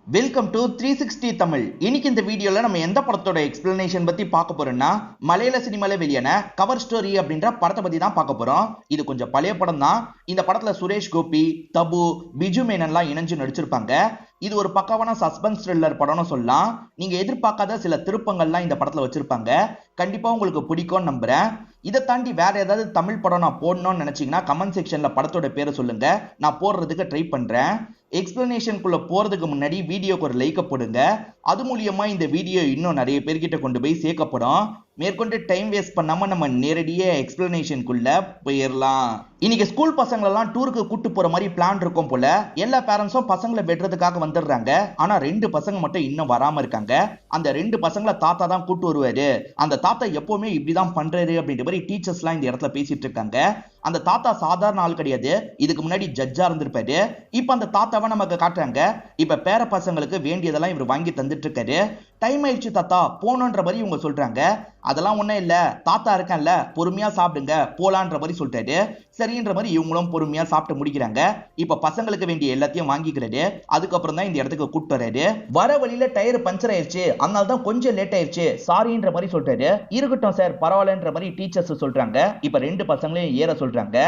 Welcome to 360 Tamil. இன்னைக்கு இந்த வீடியோல நம்ம எந்த படத்தோட எக்ஸ்பிளனேஷன் பத்தி பார்க்க போறோம்னா, மலையாள சினிமால வெளியான கவர் ஸ்டோரி அப்படின்ற படத்தை பத்தி தான் பார்க்க போறோம். இது கொஞ்சம் பழைய படம் தான். இந்த படத்துல சுரேஷ் கோபி, தபு, பிஜு மேனன்லாம் இணைஞ்சு நடிச்சிருப்பாங்க. இது ஒரு பக்காவான சஸ்பென்ஸ் த்ரில்லர் படம்னு சொல்லலாம். நீங்க எதிர்பார்க்காத சில திருப்பங்கள்லாம் இந்த படத்துல வச்சிருப்பாங்க. கண்டிப்பா உங்களுக்கு பிடிக்கும்னு நம்புறேன். இதை தாண்டி வேற ஏதாவது தமிழ் படம் நான் போடணும்னு நினைச்சீங்கன்னா கமெண்ட் செக்ஷன்ல படத்தோட பேரை சொல்லுங்க, நான் போடுறதுக்கு ட்ரை பண்றேன். எக்ஸ்பிளனேஷனுக்குள்ள போறதுக்கு முன்னாடி வீடியோக்கு ஒரு லைக்க போடுங்க. அது மூலியமா இந்த வீடியோ இன்னும் நிறைய பேர்கிட்ட கொண்டு போய் சேர்க்கப்படும். மேற்கொண்டு டைம் வேஸ்ட் பண்ணாம நம்ம நேரடியே எக்ஸ்பிளனேஷனுக்குள்ள போயிடலாம். இன்னைக்கு ஸ்கூல் பசங்களெல்லாம் டூருக்கு கூட்டு போற மாதிரி பிளான் இருக்கும் போல. எல்லா பேரண்ட்ஸும் பசங்களை வெட்டுறதுக்காக வந்துடுறாங்க. ஆனா 2 பசங்க மட்டும் இன்னும் வராம இருக்காங்க. அந்த 2 பசங்களை தாத்தா தான் கூட்டு வருவாரு. அந்த தாத்தா எப்பவுமே இப்படிதான் பண்றாரு அப்படின்ற மாதிரி டீச்சர்ஸ் எல்லாம் இந்த இடத்துல பேசிட்டு இருக்காங்க. அந்த தாத்தா சாதாரண ஆள் கிடையாது. இதுக்கு முன்னாடி ஜட்ஜா இருந்திருப்பாரு. இப்ப அந்த தாத்தாவை நமக்கு காட்டுறாங்க. இப்ப பேர பசங்களுக்கு வேண்டியதெல்லாம் இவர் வாங்கி தந்துட்டு இருக்காரு. டைம் ஆயிடுச்சு தாத்தா போனோன்ற மாதிரி இவங்க சொல்றாங்க. அதெல்லாம் ஒண்ணும் இல்ல, தாத்தா இருக்கேன்ல, பொறுமையா சாப்பிடுங்க போலான்ற மாதிரி சொல்லிட்டாரு. சரின்ற மாதிரி இவங்களும் பொறுமையா சாப்பிட்டு முடிக்கிறாங்க. இப்ப பசங்களுக்கு வேண்டிய எல்லாத்தையும் வாங்கிக்கிறாரு. அதுக்கப்புறம் தான் இந்த இடத்துக்கு கூட்டு வர்றாரு. வர வழியில டயர் பஞ்சர் ஆயிடுச்சு, அதனால தான் கொஞ்சம் லேட் ஆயிடுச்சு, சாரின்ற மாதிரி சொல்றாரு. இருக்கட்டும் சார் பரவாயில்லன்ற மாதிரி டீச்சர்ஸ் சொல்றாங்க. இப்ப 2 பசங்களையும் ஏற சொல்றாங்க.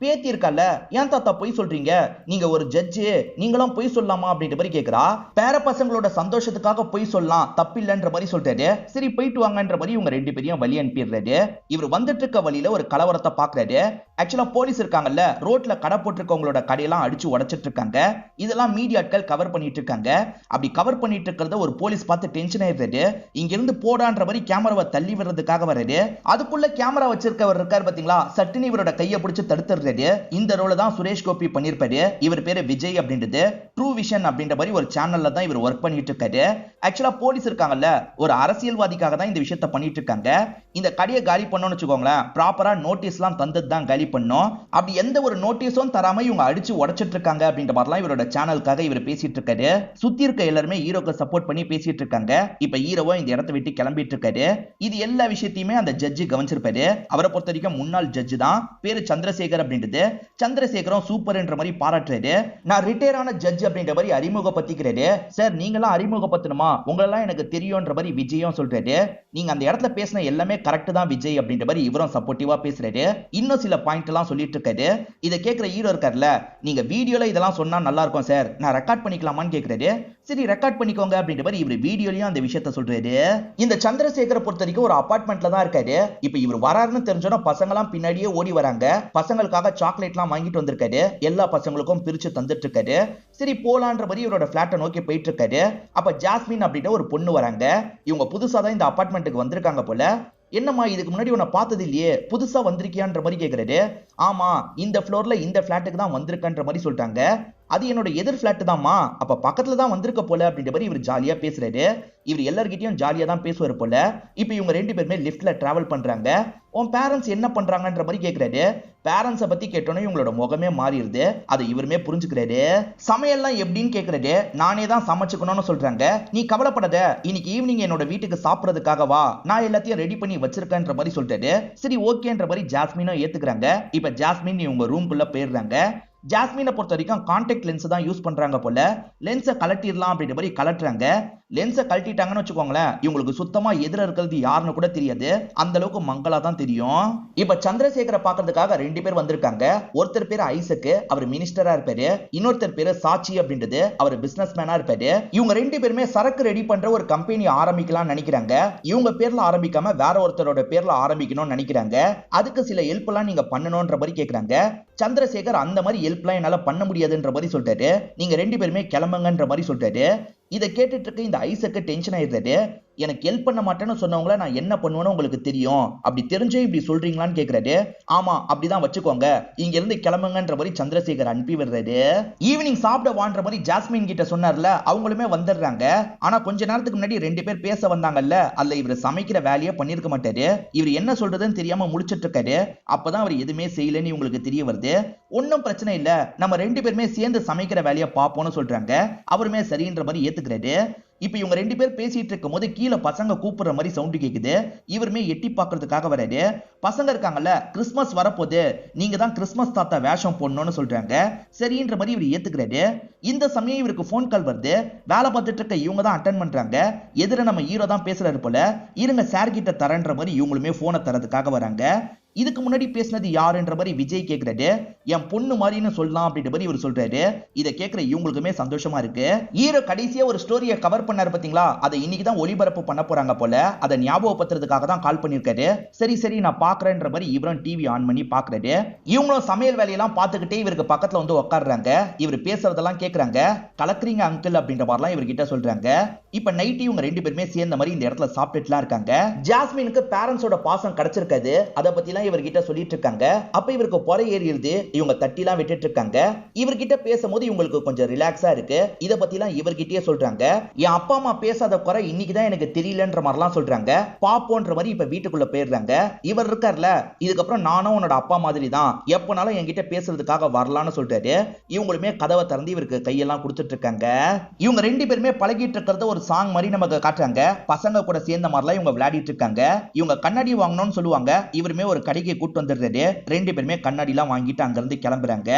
பேத்தி இருக்கல்ல, ஏன் தாத்தா பொய் சொல்றீங்க, நீங்க ஒரு ஜட்ஜு, நீங்களும் பொய் சொல்லலாமா அப்படின்ற மாதிரி கேக்குறா. பேர பசங்களோட சந்தோஷத்துக்காக பொய் சொல்லலாம், தப்பில்லைன்ற மாதிரி சொல்றாரு. சரி போயிட்டு வாங்கன்ற மாதிரி இவங்க 2 பேரையும் வழி அனுப்பிடுறாரு. இவர் வந்துட்டு இருக்க வழியில ஒரு கலவரத்தை பாக்குறாரு. ஆக்சுவலா போலீஸ் இருக்காங்கல்ல, ரோட்ல கடை போட்டிருக்கவங்களோட கடையெல்லாம் அடிச்சு உடைச்சிட்டு இருக்காங்க. இதெல்லாம் மீடியாட்கள் கவர் பண்ணிட்டு இருக்காங்க. அப்படி கவர் பண்ணிட்டு இருக்கிறத ஒரு போலீஸ் பார்த்து டென்ஷன் ஆயிடுறாரு. இங்க இருந்து போடான்ற மாதிரி கேமராவை தள்ளி விடுறதுக்காக வர்றாரு. அதுக்குள்ள கேமரா வச்சிருக்கவர் இருக்காரு பாத்தீங்களா, சட்டுன்னு இவரோட கையை பிடிச்சு தடுத்துறாரு. இந்த ரோல தான் சுரேஷ் கோபி பண்ணிருப்பாரு. இவர் பேரு விஜய் அப்படின்றது. ட்ரூ விஷன் அப்படின்ற மாதிரி ஒரு சேனல்ல தான் இவர் ஒர்க் பண்ணிட்டு இருக்காரு. ஆக்சுவலா போலீஸ் இருக்காங்கல்ல, ஒரு அரசியல்வாதிக்காக தான் இந்த விஷயத்தை பண்ணிட்டு இருக்காங்க. இந்த கடையை காலி பண்ணணும்னு வச்சுக்கோங்களேன், ப்ராப்பரா நோட்டீஸ்லாம் தந்தது தான் காலி பண்ணோம். அப்படி எந்த ஒரு நோட்டீஸும் தராம இவங்க அடிச்சு உடைச்சிட்டு இருக்காங்க அப்படின்ற மாதிரிலாம் இவரோட சேனலுக்காக இவர் பேசிட்டு இருக்காரு. சுத்தி இருக்க எல்லாருமே ஹீரோக்கு சப்போர்ட் பண்ணி பேசிட்டு இருக்காங்க. இப்ப ஹீரோவா இந்த இடத்தை விட்டு கிளம்பிட்டு இருக்காரு. இது எல்லா விஷயத்தையுமே அந்த ஜட்ஜி கவனிச்சிருப்பாரு. அவரை பொறுத்த வரைக்கும் முன்னாள் ஜட்ஜி தான், பேரு சந்திரசேகர் அப்படின்றது. சந்திரசேகரம் சூப்பர் என்ற மாதிரி பாராட்டுறாரு. நான் ரிட்டையர் ஆன ஜட்ஜ் அப்படின்ற மாதிரி அறிமுகப்படுத்திக்கிறாரு. சார் நீங்களாம் அறிமுகப்படுத்தணுமா, உங்களெல்லாம் எனக்கு தெரியும்ன்ற மாதிரி விஜயும் சொல்றாரு. நீங்க அந்த இடத்துல பேசின எல்லாமே கரெக்ட் தான் விஜய் அப்படின்ற மாதிரி இவரும் சப்போர்ட்டிவா பேசுறாரு. இன்னும் சில பாயிண்ட் எல்லாம் சொல்லிட்டு இருக்காரு. இதை கேட்கிற ஹீரோ இருக்காருல்ல, நீங்க வீடியோல இதெல்லாம் சொன்னா நல்லா இருக்கும் சார், நான் ரெக்கார்ட் பண்ணிக்கலாமான்னு கேட்கிறாரு. சரி ரெக்கார்ட் பண்ணிக்கோங்க அப்படின்ற மாதிரி இவர் வீடியோலயும் அந்த விஷயத்த சொல்றாரு. இந்த சந்திரசேகரை பொறுத்த வரைக்கும் ஒரு அபார்ட்மெண்ட்ல தான் இருக்காரு. இப்ப இவர் வராருன்னு தெரிஞ்சோன்னா பசங்க எல்லாம் பின்னாடியே ஓடி வராங்க. பசங்களுக்காக சாக்லேட்லாம் வாங்கிட்டு வந்திருக்காரு. எல்லா பசங்களுக்கும் பிரிச்சு தந்துட்டு இருக்காரு. சரி போலான்ற மாதிரி இவரோட பிளாட்டை நோக்கி போயிட்டு இருக்காரு. அப்ப ஜாஸ்மின் அப்படின்ற ஒரு பொண்ணு வராங்க. இவங்க புதுசா தான் இந்த அபார்ட்மெண்ட்டுக்கு வந்திருக்காங்க போல. என்னம்மா இதுக்கு முன்னாடி உன்னை பார்த்தது இல்லையே, புதுசா வந்திருக்கியான்ற மாதிரி கேட்கிறாரு. ஆமா இந்த ஃப்ளோர்ல இந்த பிளாட்டுக்கு தான் வந்திருக்கன்ற மாதிரி சொல்லிட்டாங்க. அது என்னோட எதிர் பிளாட் தான்மா, அப்ப பக்கத்துல தான் வந்திருக்க போல அப்படின்ற மாதிரி இவர் ஜாலியா பேசுறாரு. இவர் எல்லார்கிட்டயும் ஜாலியா தான் பேசுவார் போல. இப்ப இவங்க 2 பேருமே லிஃப்ட்ல டிராவல் பண்றாங்க. உன் பேரண்ட்ஸ் என்ன பண்றாங்கன்ற மாதிரி கேட்கிறாரு. பேரண்ட்ஸை பத்தி கேட்டோன்னே இவங்களோட முகமே மாறிடுது. அதை இவருமே புரிஞ்சுக்கிறாரு. சமையல்லாம் எப்படின்னு கேட்கறாரு. நானே தான் சமைச்சுக்கணும்னு சொல்றாங்க. நீ கவலைப்படாத, இன்னைக்கு ஈவினிங் என்னோட வீட்டுக்கு சாப்பிடறதுக்காக வா, நான் எல்லாத்தையும் ரெடி பண்ணி வச்சிருக்கேன்ற மாதிரி சொல்றாரு. சரி ஓகேன்ற மாதிரி ஜாஸ்மினும் ஏத்துக்கிறாங்க. இப்ப ஜாஸ்மின் இவங்க ரூம்குள்ள போயிடுறாங்க. ஜாஸ்மினை பொறுத்த வரைக்கும் கான்டாக்ட் லென்ஸ் தான் யூஸ் பண்றாங்க போல. லென்ஸை கலட்டிடலாம் அப்படின்ற மாதிரி கலட்டுறாங்க. லென்ஸை கழட்டிட்டாங்கன்னு வச்சுக்கோங்களேன், இவங்களுக்கு சுத்தமா எதிர இருக்கிறது யாருன்னு கூட தெரியாது. அந்த அளவுக்கு மங்களா தான் தெரியும். இப்ப சந்திரசேகரை பாக்குறதுக்காக 2 பேர் வந்திருக்காங்க. ஒருத்தர் பேரு ஐசக்கு, அவர் மினிஸ்டரா இருப்பாரு. இன்னொருத்தர் பேரு சாச்சி அப்படின்றது, அவர் பிசினஸ் மேனா இருப்பாரு. இவங்க 2 பேருமே சரக்கு ரெடி பண்ற ஒரு கம்பெனி ஆரம்பிக்கலாம்னு நினைக்கிறாங்க. இவங்க பேர்ல ஆரம்பிக்காம வேற ஒருத்தரோட பேர்ல ஆரம்பிக்கணும்னு நினைக்கிறாங்க. அதுக்கு சில ஹெல்ப் எல்லாம் நீங்க பண்ணணும்ன்ற மாதிரி கேக்குறாங்க. சந்திரசேகர் அந்த மாதிரி ஹெல்ப்லாம் என்னால பண்ண முடியாதுன்ற மாதிரி சொல்லிட்டாரு. நீங்க 2 பேருமே கிளம்புங்கன்ற மாதிரி சொல்லிட்டாரு. இதை கேட்டுட்டு இருக்க இந்த ஐசக்கு டென்ஷன் ஆயிடுறாரு. எனக்கு ஹெல்ப் பண்ண மாட்டேன்னு சொன்னவங்கள நான் என்ன பண்ணுவேன்னு உங்களுக்கு தெரியும், அப்படி தெரிஞ்சே இப்படி சொல்றீங்களான்னு கேட்கிறாரு. ஆமா அப்படிதான் வச்சுக்கோங்க, இங்க இருந்து கிளம்புங்கன்ற மாதிரி சந்திரசேகர் அனுப்பி விடுறாரு. ஈவினிங் சாப்பிட வான்ற மாதிரி ஜாஸ்மின் கிட்ட சொன்னார்ல, அவங்களுமே வந்துடுறாங்க. ஆனா கொஞ்ச நேரத்துக்கு முன்னாடி 2 பேர் பேச வந்தாங்கல்ல, அதுல இவர் சமைக்கிற வேலையை பண்ணிருக்க மாட்டாரு. இவர் என்ன சொல்றதுன்னு தெரியாம முடிச்சிட்டு இருக்காரு. அப்பதான் அவர் எதுவுமே செய்யலன்னு உங்களுக்கு தெரிய வருது. ஒன்னும் பிரச்சனை இல்ல, நம்ம 2 பேருமே சேர்ந்து சமைக்கிற வேலையை பார்ப்போம்னு சொல்றாங்க. அவருமே சரின்ற மாதிரி ஏத்துக்கிறாரு. இப்ப இவங்க ரெண்டு பேர் பேசிட்டு இருக்கும் போது கீழே பசங்க கூப்பிடுற மாதிரி சவுண்ட் கேக்குது. இவருமே எட்டி பாக்குறதுக்காக வராரு. பசங்க இருக்காங்கல்ல, கிறிஸ்மஸ் வரப்போது, நீங்க தான் கிறிஸ்மஸ் தாத்தா வேஷம் போடணும்னு சொல்றாங்க. சரின்ற மாதிரி இவர் ஏத்துக்கிறாரு. இந்த சமயம் இவருக்கு போன் கால் வருது. வேலை பார்த்துட்டு இருக்க இவங்க தான் அட்டன் பண்றாங்க. எதிர நம்ம ஹீரோ தான் பேசுறாரு போல. இருங்க சார் கிட்ட தரன்ற மாதிரி இவங்களுமே போனை தரதுக்காக வராங்க. இதுக்கு முன்னாடி பேசினது யாருன்ற மாதிரி விஜய் கேக்குறாரு. என் பொண்ணு மாதிரின்னு சொல்லலாம் அப்படின்ற மாதிரி இவர் சொல்றாரு. இதை கேட்கிற இவங்களுக்குமே சந்தோஷமா இருக்கு. ஹீரோ கடைசியா ஒரு ஸ்டோரியை கவர் பண்ணாரு பாத்தீங்களா, அதை இன்னைக்கு தான் ஒளிபரப்பு பண்ண போறாங்க போல. அதை ஞாபகப்படுத்துறதுக்காக தான் கால் பண்ணிருக்காரு. சரி நான் பாக்குறேன்ற மாதிரி இவரும் டிவி ஆன் பண்ணி பாக்குறாரு. இவங்களும் சமையல் வேலையெல்லாம் பார்த்துக்கிட்டே இவருக்கு பக்கத்துல வந்து உட்காடுறாங்க. இவர் பேசுறதெல்லாம் கேக்குறாங்க. கலக்குறீங்க அங்கிள் அப்படின்ற மாதிரிலாம் இவர்கிட்ட சொல்றாங்க. இப்ப நைட் இவங்க ரெண்டு பேருமே சேர்ந்த மாதிரி இந்த இடத்துல சாப்பிட்டுலாம் இருக்காங்க. ஜாஸ்மினுக்கு பேரண்ட்ஸோட பாசம் கிடைச்சிருக்காது. அதை பத்தி இவர்கிட்ட சொல்லிட்டு இருக்காங்க. அப்ப இவருக்கு பொறை ஏறிடுது. இவங்க தட்டிலாம் விட்டுட்டு இருக்காங்க. இவர்கிட்ட பேசும்போது இவங்களுக்கு கொஞ்சம் ரிலாக்ஸா இருக்கு. இத பத்திலாம் இவர்கிட்டயே சொல்றாங்க. என் அப்பா அம்மா பேசாத குறை இன்னைக்கு தான் எனக்கு தெரியலன்ற மாதிரிலாம் சொல்றாங்க. பாப்போன்ற மாதிரி இப்ப வீட்டுக்குள்ள போயிடுறாங்க. இவர் இருக்கார்ல, இதுக்கப்புறம் நானும் உன்னோட அப்பா மாதிரி தான், எப்பனாலும் என்கிட்ட பேசுறதுக்காக வரலான்னு சொல்றாரு. இவங்களுமே கதவை திறந்து இவருக்கு கையெல்லாம் கொடுத்துட்டு இருக்காங்க. இவங்க ரெண்டு பேருமே பழகிட்டு இருக்கிறத ஒரு சாங் மாதிரி நமக்கு காட்டுறாங்க. பசங்க கூட சேர்ந்த மாதிரிலாம் இவங்க விளையாடிட்டு இருக்காங்க. இவங்க கண்ணாடி வாங்கணும்னு சொல்லுவாங்க. இவருமே ஒரு கடைக்கு கூட்டு வந்துடுறாரு. ரெண்டு பேருமே கண்ணாடி எல்லாம் வாங்கிட்டு அங்க இருந்து கிளம்புறாங்க.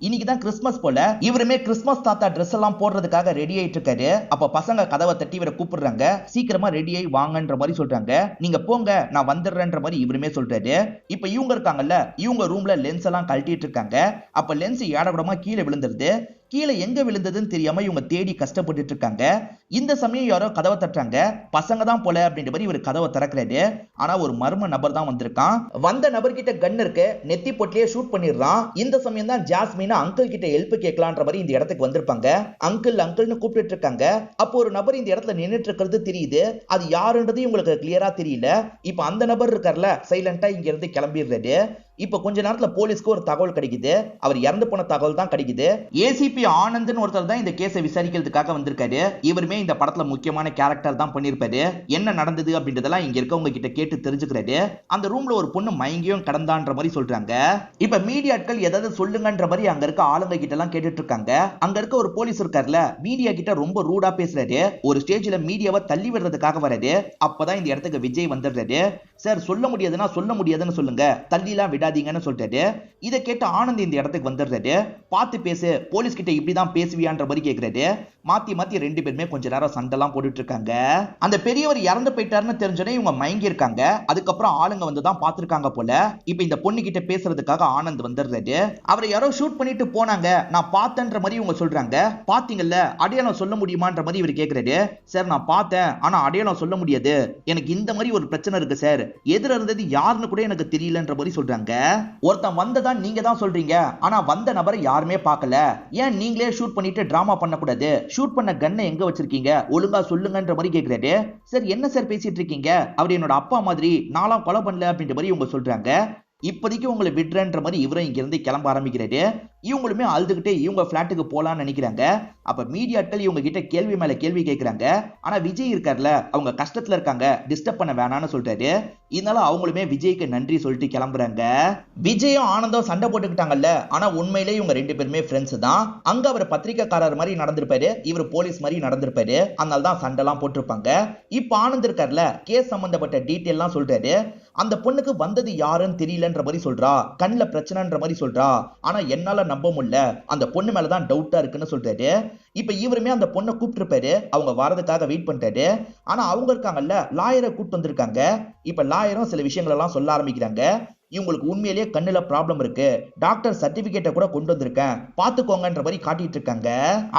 இன்னைக்கு தான் கிறிஸ்மஸ் போல. இவருமே கிறிஸ்மஸ் தாத்தா ட்ரெஸ் எல்லாம் போடுறதுக்காக ரெடி ஆயிட்டு இருக்காரு. அப்ப பசங்க கதவை தட்டி இவரை கூப்பிடுறாங்க. சீக்கிரமா ரெடி ஆகி வாங்கன்ற மாதிரி சொல்றாங்க. நீங்க போங்க, நான் வந்துடுறேன்ற மாதிரி இவருமே சொல்றாரு. இப்ப இவங்க இருக்காங்கல்ல, இவங்க ரூம்ல லென்ஸ் எல்லாம் கழட்டிட்டு இருக்காங்க. அப்ப லென்ஸ் ஏடகுடமா கீழே விழுந்துருது. கீழே எங்க விழுந்ததுன்னு தெரியாம இவங்க தேடி கஷ்டப்பட்டு இருக்காங்க. இந்த சமயம் யாரோ கதவை தட்டுறாங்க. பசங்க தான் போல அப்படின்ற மாதிரி இவர் கதவை திறக்கிறாரு. ஆனா ஒரு மர்ம நபர் தான் வந்திருக்கான். வந்த நபர்கிட்ட கன் இருக்கு. நெத்தி பொட்டிலே ஷூட் பண்ணிடுறான். இந்த சமயம் தான் ஜாஸ்மின் அங்கிள் கிட்ட ஹெல்ப் கேட்கலான்ற மாதிரி இந்த இடத்துக்கு வந்திருப்பாங்க. அங்கிள்னு கூப்பிட்டு இருக்காங்க. அப்போ ஒரு நபர் இந்த இடத்துல நின்னுட்டு இருக்கிறது தெரியுது. அது யாருன்றது உங்களுக்கு கிளியரா தெரியல. இப்ப அந்த நபர் இருக்கார்ல, சைலண்டா இங்க இருந்து கிளம்பிடுறாரு. இப்ப கொஞ்ச நேரத்துல போலீஸ்க்கு ஒரு தகவல் கிடைக்குது. அவர் இறந்து போன தகவல் தான் கிடைக்குது. ஏசிபி ஆனந்த்னு ஒருத்தர் தான் இந்த கேஸை விசாரிக்கிறதுக்காக வந்திருக்காரு. இவருமே இந்த படத்துல முக்கியமான கேரக்டர் தான் பண்ணிருப்பாரு. என்ன நடந்தது அப்படின்றதெல்லாம் இங்க இருக்கவங்க கிட்ட கேட்டு தெரிஞ்சுக்கிறாரு. அந்த ரூம்ல ஒரு பொண்ணு மயங்கியும் கடந்தான்ற மாதிரி சொல்றாங்க. இப்ப மீடியாட்கள் ஏதாவது சொல்லுங்கன்ற மாதிரி அங்க இருக்க ஆளுங்க கிட்ட எல்லாம் கேட்டுட்டு இருக்காங்க. அங்க இருக்க ஒரு போலீஸ் இருக்காருல, மீடியா கிட்ட ரொம்ப ரூடா பேசுறாரு. ஒரு ஸ்டேஜ்ல மீடியாவை தள்ளி விடுறதுக்காக வராரு. அப்பதான் இந்த இடத்துக்கு விஜய் வந்துடுறாரு. சார் சொல்ல முடியாதுன்னா சொல்ல முடியாதுன்னு சொல்லுங்க, தள்ளிலாம் விடாதீங்கன்னு சொல்லிட்டாரு. இதை கேட்டு ஆனந்த் இந்த இடத்துக்கு வந்துடுறாரு. பார்த்து பேசு, போலீஸ் கிட்ட இப்படிதான் பேசுவியான்ற மாதிரி கேட்கிறாரு. மாத்தி ரெண்டு பேருமே கொஞ்ச நேரம் சண்டெல்லாம் போட்டுட்டு இருக்காங்க. அந்த பெரியவர் இறந்து போயிட்டாருன்னு தெரிஞ்சோடனே இவங்க மயங்கி இருக்காங்க. அதுக்கப்புறம் ஆளுங்க வந்து தான் பார்த்திருக்காங்க போல. இப்ப இந்த பொண்ணு கிட்ட பேசுறதுக்காக ஆனந்த் வந்துடுறாரு. அவரை யாரோ ஷூட் பண்ணிட்டு போனாங்க, நான் பார்த்தேன்ற மாதிரி இவங்க சொல்றாங்க. பாத்தீங்கல்ல, அடையாளம் சொல்ல முடியுமான்ற மாதிரி இவர் கேட்கிறாரு. சார் நான் பார்த்தேன், ஆனா அடையாளம் சொல்ல முடியாது. எனக்கு இந்த மாதிரி ஒரு பிரச்சனை இருக்கு சார். எதிர இருந்தது யாருன்னு கூட எனக்கு தெரியலன்ற மாதிரி சொல்றாங்க. ஒருத்தன் வந்ததா நீங்க தான் சொல்றீங்க, ஆனா வந்த நபரை யாருமே பார்க்கல. ஏன் நீங்களே ஷூட் பண்ணிட்டு டிராமா பண்ணக்கூடாது? ஷூட் பண்ண கன்னை எங்க வச்சிருக்கீங்க, ஒழுங்கா சொல்லுங்கன்ற மாதிரி கேட்கிறாரு. சார் என்ன சார் பேசிட்டு இருக்கீங்க, அவர் என்னோட அப்பா மாதிரி, நான்லாம் கொலை பண்ணல அப்படின்ற மாதிரி இவங்க சொல்றாங்க. இப்போதைக்கு உங்களை விடுறன்ற மாதிரி இவரும் இங்க இருந்து கிளம்ப ஆரம்பிக்கிறாரு. இவங்களுமே அழுதுகிட்டே இவங்க பிளாட்டுக்கு போலான்னு நினைக்கிறாங்க. அப்ப மீடியாட்கள் இவங்க கிட்ட கேள்வி மேல கேள்வி கேட்கிறாங்க. ஆனா விஜய் இருக்கார்ல, அவங்க கஷ்டத்துல இருக்காங்க, டிஸ்டர்ப் பண்ண வேணாம்னு சொல்றாரு. இதனால அவங்களுமே விஜய்க்கு நன்றி சொல்லிட்டு கிளம்புறாங்க. விஜயும் ஆனந்தும் சண்டை போட்டுக்கிட்டாங்கல்ல, ஆனா உண்மையிலே இவங்க ரெண்டு பேருமே ஃப்ரெண்ட்ஸ் தான். அங்க அவர் பத்திரிக்கைக்காரர் மாதிரி நடந்திருப்பாரு, இவர் போலீஸ் மாதிரி நடந்திருப்பாரு. அதனால தான் சண்டைலாம் போட்டிருப்பாங்க. இப்ப ஆனந்த் இருக்கார்ல, கேஸ் சம்பந்தப்பட்ட டீட்டெயில் எல்லாம் சொல்றாரு. அந்த பொண்ணுக்கு வந்தது யாருன்னு தெரியலன்ற மாதிரி சொல்றா, கண்ணுல பிரச்சனைன்ற மாதிரி சொல்றா. ஆனா என்னால நம்ப முடியல, அந்த பொண்ணு மேலதான் டவுட்டா இருக்குன்னு சொல்றாரு. இப்ப இவருமே அந்த பொண்ணை கூப்பிட்டு இருப்பாரு. அவங்க வரதுக்காக வெயிட் பண்றாரு. ஆனா அவங்க இருக்காங்கல்ல, லாயரை கூப்பிட்டு வந்திருக்காங்க. இப்ப லாயரும் சில விஷயங்கள் எல்லாம் சொல்ல ஆரம்பிக்கிறாங்க. இவங்களுக்கு உண்மையிலேயே கண்ணுல ப்ராப்ளம் இருக்கு, டாக்டர் சர்டிபிகேட்டை கூட கொண்டு வந்திருக்கேன், பாத்துக்கோங்கன்ற மாதிரி காட்டிட்டு இருக்காங்க.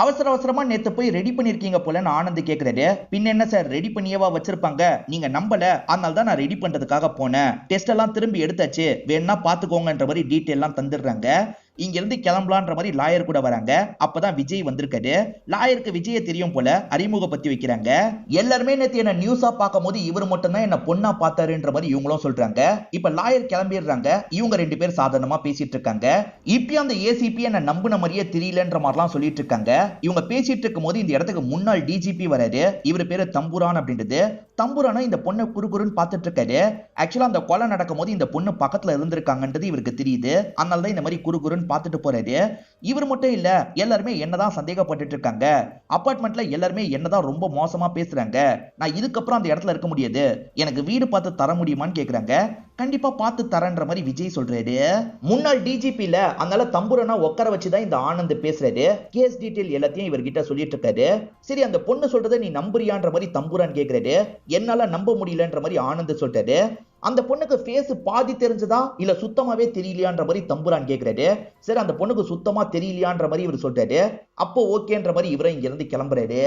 அவசரமா நேத்து போய் ரெடி பண்ணிருக்கீங்க போலன்னு ஆனந்த் கேக்குறாரு. பின் என்ன சார், ரெடி பண்ணியவா வச்சிருப்பாங்க, நீங்க நம்பல, அதனால தான் நான் ரெடி பண்றதுக்காக போனேன். டெஸ்ட் எல்லாம் திரும்பி எடுத்தாச்சு, வேணா பாத்துக்கோங்கன்ற மாதிரி டீட்டெயில் எல்லாம் தந்துடுறாங்க. இங்க இருந்து கிளம்பலான்ற மாதிரி லாயர் கூட வராங்க. அப்பதான் விஜய் வந்திருக்காரு. லாயருக்கு விஜய தெரியும் போல, அறிமுகப்படுத்தி வைக்கிறாங்க. எல்லாருமே நேத்து என்ன நியூஸா பார்க்கும் போது இவர் மட்டும் தான் என்ன பொண்ணா பார்த்தாருன்ற மாதிரி இவங்களும் சொல்றாங்க. இப்ப லாயர் கிளம்பிடுறாங்க. இவங்க ரெண்டு பேர் சாதாரணமா பேசிட்டு இருக்காங்க. இப்ப அந்த ஏசிபி என்ன நம்பின மாதிரியே தெரியலன்ற மாதிரிலாம் சொல்லிட்டு இருக்காங்க. இவங்க பேசிட்டு இருக்கும் போது இந்த இடத்துக்கு முன்னாள் டிஜிபி வராரு. இவர் பேரு தம்புரான் அப்படின்றது. தம்புரானும் இந்த பொண்ணை குறுகுறுன்னு பார்த்துட்டு இருக்காரு. ஆக்சுவலா அந்த கொலை நடக்கும் போது இந்த பொண்ணு பக்கத்துல இருந்திருக்காங்கன்றது இவருக்கு தெரியுது. அதனாலதான் இந்த மாதிரி குறுகுறுன்னு பார்த்துட்டு போறாரு. இவர் மட்டும் இல்ல, எல்லாருமே என்னதான் சந்தேகப்பட்டு இருக்காங்க. அபார்ட்மெண்ட்ல எல்லாருமே என்னதான் ரொம்ப மோசமா பேசுறாங்க. நான் இதுக்கப்புறம் அந்த இடத்துல இருக்க முடியாது, எனக்கு வீடு பார்த்து தர முடியுமான்னு கேக்குறாங்க. கண்டிப்பா பார்த்து தரன்ற மாதிரி விஜய் சொல்றாரு. முன்னாள் டிஜிபில அதனால தம்புரானா உட்கார வச்சுதான் இந்த ஆனந்த் பேசுறாரு. கேஸ் டீடைல் எல்லாத்தையும் இவர்கிட்ட சொல்லிட்டு இருக்காரு. சரி, அந்த பொண்ணு சொல்றதை நீ நம்புறியான்ற மாதிரி தம்புரான் கேக்குறாரு. என்னால நம்ப முடியலன்ற மாதிரி ஆனந்த் சொல்றாரு. அந்த பொண்ணுக்கு ஃபேஸ் பாதி தெரிஞ்சதா இல்ல சுத்தமாவே தெரியலையான்ற மாதிரி தம்புரான் கேக்குறாரு. சரி, அந்த பொண்ணுக்கு சுத்தமா தெரியலையான்ற மாதிரி இவர் சொல்றாரு. அப்போ ஓகேன்ற மாதிரி இவரை இங்க இருந்து கிளம்புறாரு.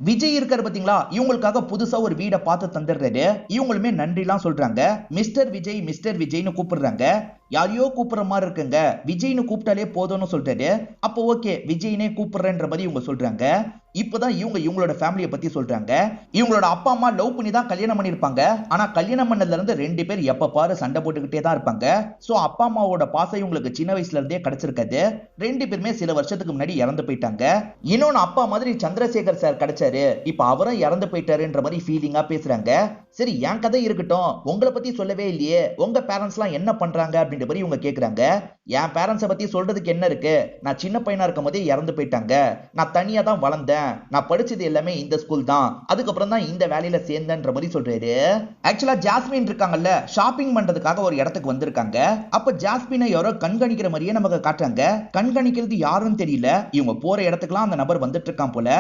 விஜய் இருக்காரு பாத்தீங்களா, இவங்களுக்காக புதுசா ஒரு வீடை பார்த்து தந்துடுறாரு. இவங்களுமே நன்றி எல்லாம் சொல்றாங்க. மிஸ்டர் விஜய் மிஸ்டர் விஜய்னு கூப்பிடுறாங்க. யாரையோ கூப்பிடுற மாதிரி இருக்குங்க, விஜய்னு கூப்பிட்டாலே போதும்னு சொல்றாரு. அப்போ ஓகே விஜய்னே கூப்பிடுறேன்ற மாதிரி இவங்க சொல்றாங்க. இப்பதான் இவங்களோட ஃபேமிலியை பத்தி சொல்றாங்க. இவங்களோட அப்பா அம்மா லவ் பண்ணி தான் கல்யாணம் பண்ணிருப்பாங்க. ஆனா கல்யாணம் பண்ணதுல இருந்து 2 பேர் எப்ப பாரு சண்டை போட்டுக்கிட்டே தான் இருப்பாங்க. சோ அப்பா அம்மாவோட பாசம் இவங்களுக்கு சின்ன வயசுல இருந்தே கிடைச்சிருக்காது. 2 பேருமே சில வருஷத்துக்கு முன்னாடி இறந்து போயிட்டாங்க. இன்னொன்னு அப்பா மாதிரி சந்திரசேகர் சார் கிடைச்சாரு, இப்ப அவரும் இறந்து போயிட்டாருன்ற மாதிரி ஃபீலிங்கா பேசுறாங்க. சரி, என் கதை இருக்கட்டும், உங்களை பத்தி சொல்லவே இல்லையே, உங்க பேரண்ட்ஸ் எல்லாம் என்ன பண்றாங்க அப்படின்ற மாதிரி இவங்க கேக்குறாங்க. என் பேரண்ட்ஸை பத்தி சொல்றதுக்கு என்ன இருக்கு, நான் சின்ன பையனா இருக்கும் போதே இறந்து போயிட்டாங்க. நான் தனியா தான் வளர்ந்தேன். நான் படிச்சது எல்லாமே இந்த ஸ்கூல் தான். அதுக்கப்புறம் தான் இந்த வேலையில சேர்ந்தேன்ற மாதிரி சொல்றாரு. ஆக்சுவலா ஜாஸ்மின் இருக்காங்கல்ல, ஷாப்பிங் பண்றதுக்காக ஒரு இடத்துக்கு வந்திருக்காங்க. அப்ப ஜாஸ்மினை யாரோ கண்காணிக்கிற மாதிரியே நமக்கு காட்டுறாங்க. கண்காணிக்கிறது யாருன்னு தெரியல. இவங்க போற இடத்துக்குலாம் அந்த நபர் வந்துட்டு இருக்கான் போல.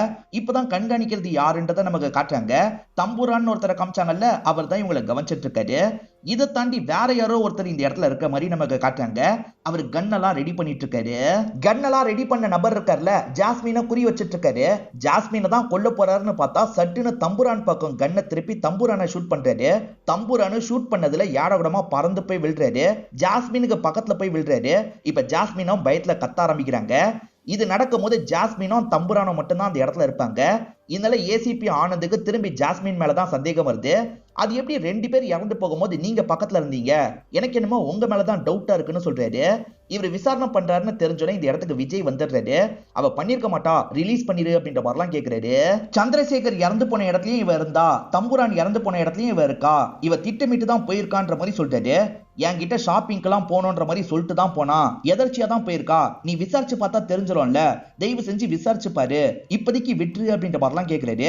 இப்பதான் கண்காணிக்கிறது யாருன்றதை நமக்கு காட்டுறாங்க. தம்புரான்னு ஒருத்தரை காமிச்சாங்கல்ல, அவர் தான் இவங்களை கவனிச்சிட்டு இருக்காரு. இதை தாண்டி வேற யாரோ ஒருத்தர் இந்த இடத்துல இருக்க மாதிரி நமக்கு காட்டுறாங்க. அவர் கன்னெல்லாம் ரெடி பண்ணிட்டு இருக்காரு. கன்னெல்லாம் ரெடி பண்ண நபர் இருக்காருல, ஜாஸ்மினை குறி வச்சிட்டு இருக்காரு. ஜாஸ்மினை தான் கொல்ல போறாருன்னு பார்த்தா சட்டுன்னு தம்புரான் பக்கம் கண்ணை திருப்பி தம்புரானை ஷூட் பண்றாரு. தம்புரானு ஷூட் பண்ணதுல யாடகுடமா பறந்து போய் விழுறாரு. ஜாஸ்மினுக்கு பக்கத்துல போய் விழுறாரு. இப்ப ஜாஸ்மினும் பயத்துல கத்த ஆரம்பிக்கிறாங்க. இது நடக்கும் போது ஜாஸ்மினும் தம்புரானும் மட்டும்தான் அந்த இடத்துல இருப்பாங்க. இதனால ஏசிபி ஆனந்துக்கு திரும்பி ஜாஸ்மின் மேலதான் சந்தேகம் வருது. அது எப்படி 2 பேர் இறந்து போகும்போது நீங்க பக்கத்துல இருந்தீங்க, எனக்கு என்னமோ உங்க மேலதான் டவுட்டா இருக்குன்னு சொல்றாரு. இவர் விசாரணை பண்றாருன்னு தெரிஞ்சோட இந்த இடத்துக்கு விஜய் வந்துடுறாரு. அவ பண்ணிருக்க மாட்டா, ரிலீஸ் பண்ணிரு அப்படின்ற மாதிரிலாம் கேக்குறாரு. சந்திரசேகர் இறந்து போன இடத்துலயும் இவ இருந்தா, தம்புரான் இறந்து போன இடத்துலயும் இவ இருக்கா, இவ திட்டமிட்டு தான் போயிருக்கான்ற மாதிரி சொல்றாரு. என்கிட்ட ஷாப்பிங்க்கெல்லாம் போனோன்ற மாதிரி சொல்லிட்டு தான் போனா, எதர்ச்சியா தான் போயிருக்கா, நீ விசாரிச்சு பார்த்தா தெரிஞ்சிடும்ல, தயவு செஞ்சு விசாரிச்சு பாரு, இப்போதைக்கு விட்டுரு அப்படின்ற மாதிரிலாம் கேக்குறாரு.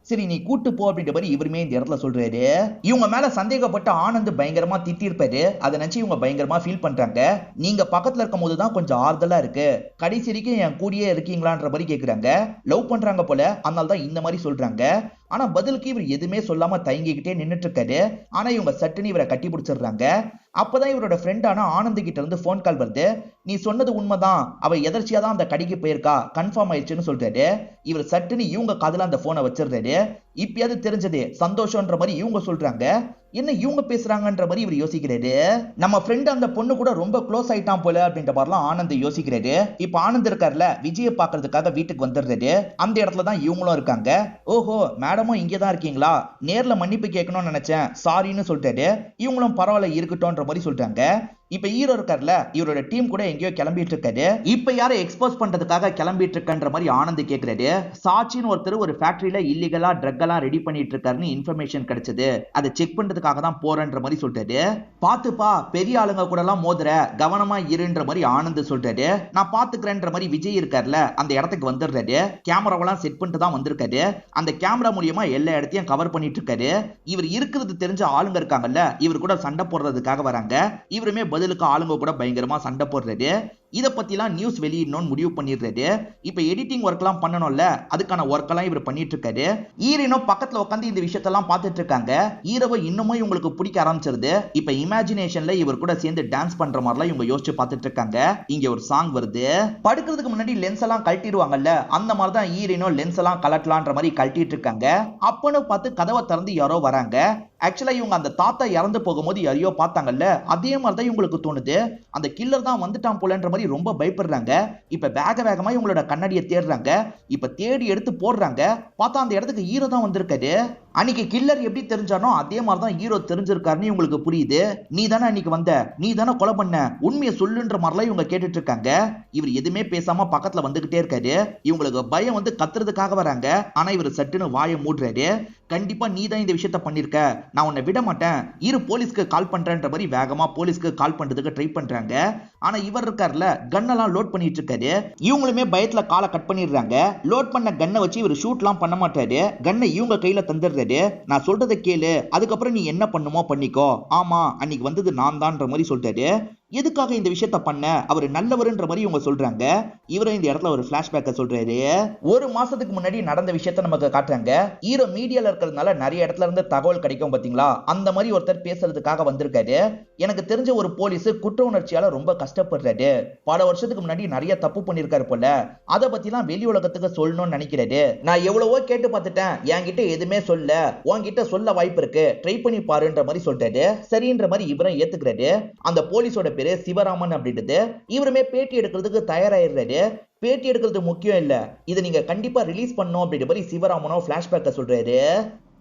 சரி, நீ கூட்டு போ அப்படின்ற மாதிரி இவருமே இந்த இடத்துல சொல்றாரு. இவங்க மேல சந்தேகப்பட்ட ஆனந்த் பயங்கரமா திட்டிருப்பாரு. அதை நினைச்சு இவங்க பயங்கரமா ஃபீல் பண்றாங்க. நீங்க பக்கத்துல இருக்கும் போதுதான் கொஞ்சம் ஆறுதலா இருக்கு, கடைசி வரைக்கும் என் கூடயே இருக்கீங்களான்ற மாதிரி கேக்குறாங்க. லவ் பண்றாங்க போல, அதனால தான் இந்த மாதிரி சொல்றாங்க. ஆனா பதிலுக்கு இவர் எதுவுமே சொல்லாம தயங்கிக்கிட்டே நின்னுட்டு இருக்காரு. ஆனா இவங்க சட்டுன்னு இவரை கட்டி பிடிச்சிடுறாங்க. அப்பதான் இவரோட ஃப்ரெண்டான ஆனந்த் கிட்ட இருந்து போன் கால் வருது. நீ சொன்னது உண்மைதான், அவ எதர்ச்சியா தான் அந்த கடைக்கு போயிருக்கா, கன்ஃபார்ம் ஆயிடுச்சுன்னு சொல்றாரு. இவர் சட்டுன்னு இவங்க காதுல அந்த போனை வச்சிடுறாரு. இப்பயாவது தெரிஞ்சது சந்தோஷம்ன்ற மாதிரி இவங்க சொல்றாங்க. என்ன இவங்க பேசுறாங்கன்ற மாதிரி இவர் யோசிக்கிறாரு. நம்ம ஃப்ரெண்ட் அந்த பொண்ணு கூட ரொம்ப க்ளோஸ் ஆயிட்டான் போல அப்படின்ற மாதிரிலாம் ஆனந்த் யோசிக்கிறாரு. இப்ப ஆனந்த் இருக்காருல, விஜயை பாக்குறதுக்காக வீட்டுக்கு வந்துடுறாரு. அந்த இடத்துல தான் இவங்களும் இருக்காங்க. ஓஹோ, மேடமும் இங்கதான் இருக்கீங்களா, நேர்ல மன்னிப்பு கேட்கணும்னு நினைச்சேன், சாரின்னு சொல்லிட்டாரு. இவங்களும் பரவாயில்ல இருக்கட்டும்ன்ற மாதிரி சொல்றாங்க. இப்ப ஹீரோ இருக்கார்ல, இவரோட டீம் கூட எங்கேயோ கிளம்பிட்டு இருக்காரு. இப்ப யாரை எக்ஸ்போஸ் பண்றதுக்காக கிளம்பிட்டு இருக்கன்ற மாதிரி ஆனந்த் கேக்குறாரு. சாட்சின்னு ஒருத்தர் ஒரு ஃபேக்டரியில இல்லீகலா ட்ரக் எல்லாம் ரெடி பண்ணிட்டு இருக்காருன்னு இன்ஃபர்மேஷன் கிடைச்சது, அதை செக் பண்றதுக்காக தான் போறன்ற மாதிரி சொல்றாரு. பாத்துப்பா, பெரிய ஆளுங்க கூட எல்லாம் மோதுற, கவனமா இருன்ற மாதிரி ஆனந்த் சொல்றாரு. நான் பாத்துக்கிறேன்ற மாதிரி விஜய் இருக்காருல, அந்த இடத்துக்கு வந்துடுறாரு. கேமராவெல்லாம் செட் பண்ணிட்டு தான் வந்திருக்காரு. அந்த கேமரா மூலியமா எல்லா இடத்தையும் கவர் பண்ணிட்டு இருக்காரு. இவர் இருக்கிறது தெரிஞ்ச ஆளுங்க இருக்காங்கல்ல, இவர் கூட சண்டை போடுறதுக்காக வராங்க. இவருமே பதிலுக்கு ஆளுங்க கூட பயங்கரமா சண்டை போடுறாரு. இத பத்திலாம் நியூஸ் வெளியிடணும்னு முடிவு பண்ணிடுறாரு. இப்ப எடிட்டிங் ஒர்க் எல்லாம் பண்ணணும்ல, அதுக்கான ஒர்க் எல்லாம் இவர் பண்ணிட்டு இருக்காரு. ஹீரோனும் பக்கத்துல உட்காந்து இந்த விஷயத்தெல்லாம் பார்த்துட்டு இருக்காங்க. ஹீரோவை இன்னமும் இவங்களுக்கு பிடிக்க ஆரம்பிச்சிருது. இப்ப இமேஜினேஷன்ல இவர் கூட சேர்ந்து டான்ஸ் பண்ற மாதிரிலாம் இவங்க யோசிச்சு பார்த்துட்டு இருக்காங்க. இங்க ஒரு சாங் வருது. படுக்கிறதுக்கு முன்னாடி லென்ஸ் எல்லாம் கழட்டிடுவாங்கல்ல, அந்த மாதிரி தான் ஹீரோனும் லென்ஸ் எல்லாம் கலட்டலான்ற மாதிரி கழட்டிட்டு இருக்காங்க. அப்பன்னு பார்த்து கதவை திறந்து யாரோ வராங்க. ஆக்சுவலா இவங்க அந்த தாத்தா இறந்து போகும்போது யாரையோ பார்த்தாங்கல்ல, அதே மாதிரி தான் இவங்களுக்கு தோணுது. அந்த கில்லர் தான் வந்துட்டான் போலன்ற மாதிரி ரொம்ப பயப்படுறாங்க. இப்ப வேகமா இவங்களோட கண்ணாடியை தேடுறாங்க. இப்ப தேடி எடுத்து போடுறாங்க. பார்த்தா அந்த இடத்துக்கு ஹீரோ தான் வந்திருக்காரு. அன்னைக்கு கில்லர் எப்படி தெரிஞ்சானோ அதே மாதிரி தான் ஹீரோ தெரிஞ்சிருக்காருன்னு இவங்களுக்கு புரியுது. நீ தானே அன்னைக்கு வந்த, நீ தானே கொலை பண்ண, உண்மையை சொல்லுன்ற மாதிரிலாம் இவங்க கேட்டுட்டு இருக்காங்க. இவர் எதுவுமே பேசாம பக்கத்துல வந்துகிட்டே இருக்காரு. இவங்களுக்கு பயம் வந்து கத்துறதுக்காக வராங்க. ஆனா இவர் சட்டுன்னு வாயை மூடுறாரு. கண்டிப்பா நீ தான் இந்த விஷயத்த பண்ணிருக்க, நான் உன்னை விட மாட்டேன், இரு போலீஸ்க்கு கால் பண்றேன்ற மாதிரி வேகமா போலீஸ்க்கு கால் பண்றதுக்கு ட்ரை பண்றாங்க. ஆனா இவர் இருக்கார்ல கன்னெல்லாம் லோட் பண்ணிட்டு இருக்காரு. இவங்களுமே பயத்துல காலை கட் பண்ணிடுறாங்க. லோட் பண்ண கன்னை வச்சு இவர் ஷூட்லாம் பண்ண மாட்டாரு. கன்னை இவங்க கையில தந்துடுறாரு. நான் சொல்றதை கேளு, அதுக்கப்புறம் நீ என்ன பண்ணுமோ பண்ணிக்கோ. ஆமா அன்னைக்கு வந்தது நான் தான்ற மாதிரி சொல்லிட்டாரு. எதுக்காக இந்த விஷயத்த பண்ண, அவர் நல்லவருன்ற மாதிரி இவங்க சொல்றாங்க. இவரும் இந்த இடத்துல ஒரு பிளாஷ்பேக்க சொல்றாரு. ஒரு மாசத்துக்கு முன்னாடி நடந்த விஷயத்த நமக்கு காட்டுறாங்க. ஹீரோ மீடியால இருக்கிறதுனால நிறைய இடத்துல இருந்து தகவல் கிடைக்கும் பாத்தீங்களா, அந்த மாதிரி ஒருத்தர் பேசுறதுக்காக வந்திருக்காரு. எனக்கு தெரிஞ்ச ஒரு போலீஸ் குற்ற உணர்ச்சியால ரொம்ப கஷ்டப்படுறாரு. பல வருஷத்துக்கு முன்னாடி நிறைய தப்பு பண்ணிருக்காரு போல, அதை பத்திலாம் வெளி உலகத்துக்கு சொல்லணும்னு நினைக்கிறாரு. நான் எவ்வளவோ கேட்டு பார்த்துட்டேன், என்கிட்ட எதுவுமே சொல்ல, உன்கிட்ட சொல்ல வாய்ப்பு இருக்கு, ட்ரை பண்ணி பாருன்ற மாதிரி சொல்லிட்டாரு. சரின்ற மாதிரி இவரும் ஏத்துக்கிறாரு. அந்த போலீஸோட பேரு சிவராமன் அப்படின்றது. இவருமே பேட்டி எடுக்கிறதுக்கு தயாராயிடுறாரு. பேட்டி எடுக்கிறது முக்கியம் இல்ல, இதை நீங்க கண்டிப்பா ரிலீஸ் பண்ணணும் அப்படின்ற மாதிரி சிவராமனோ பிளாஷ்பேக்க சொல்றாரு.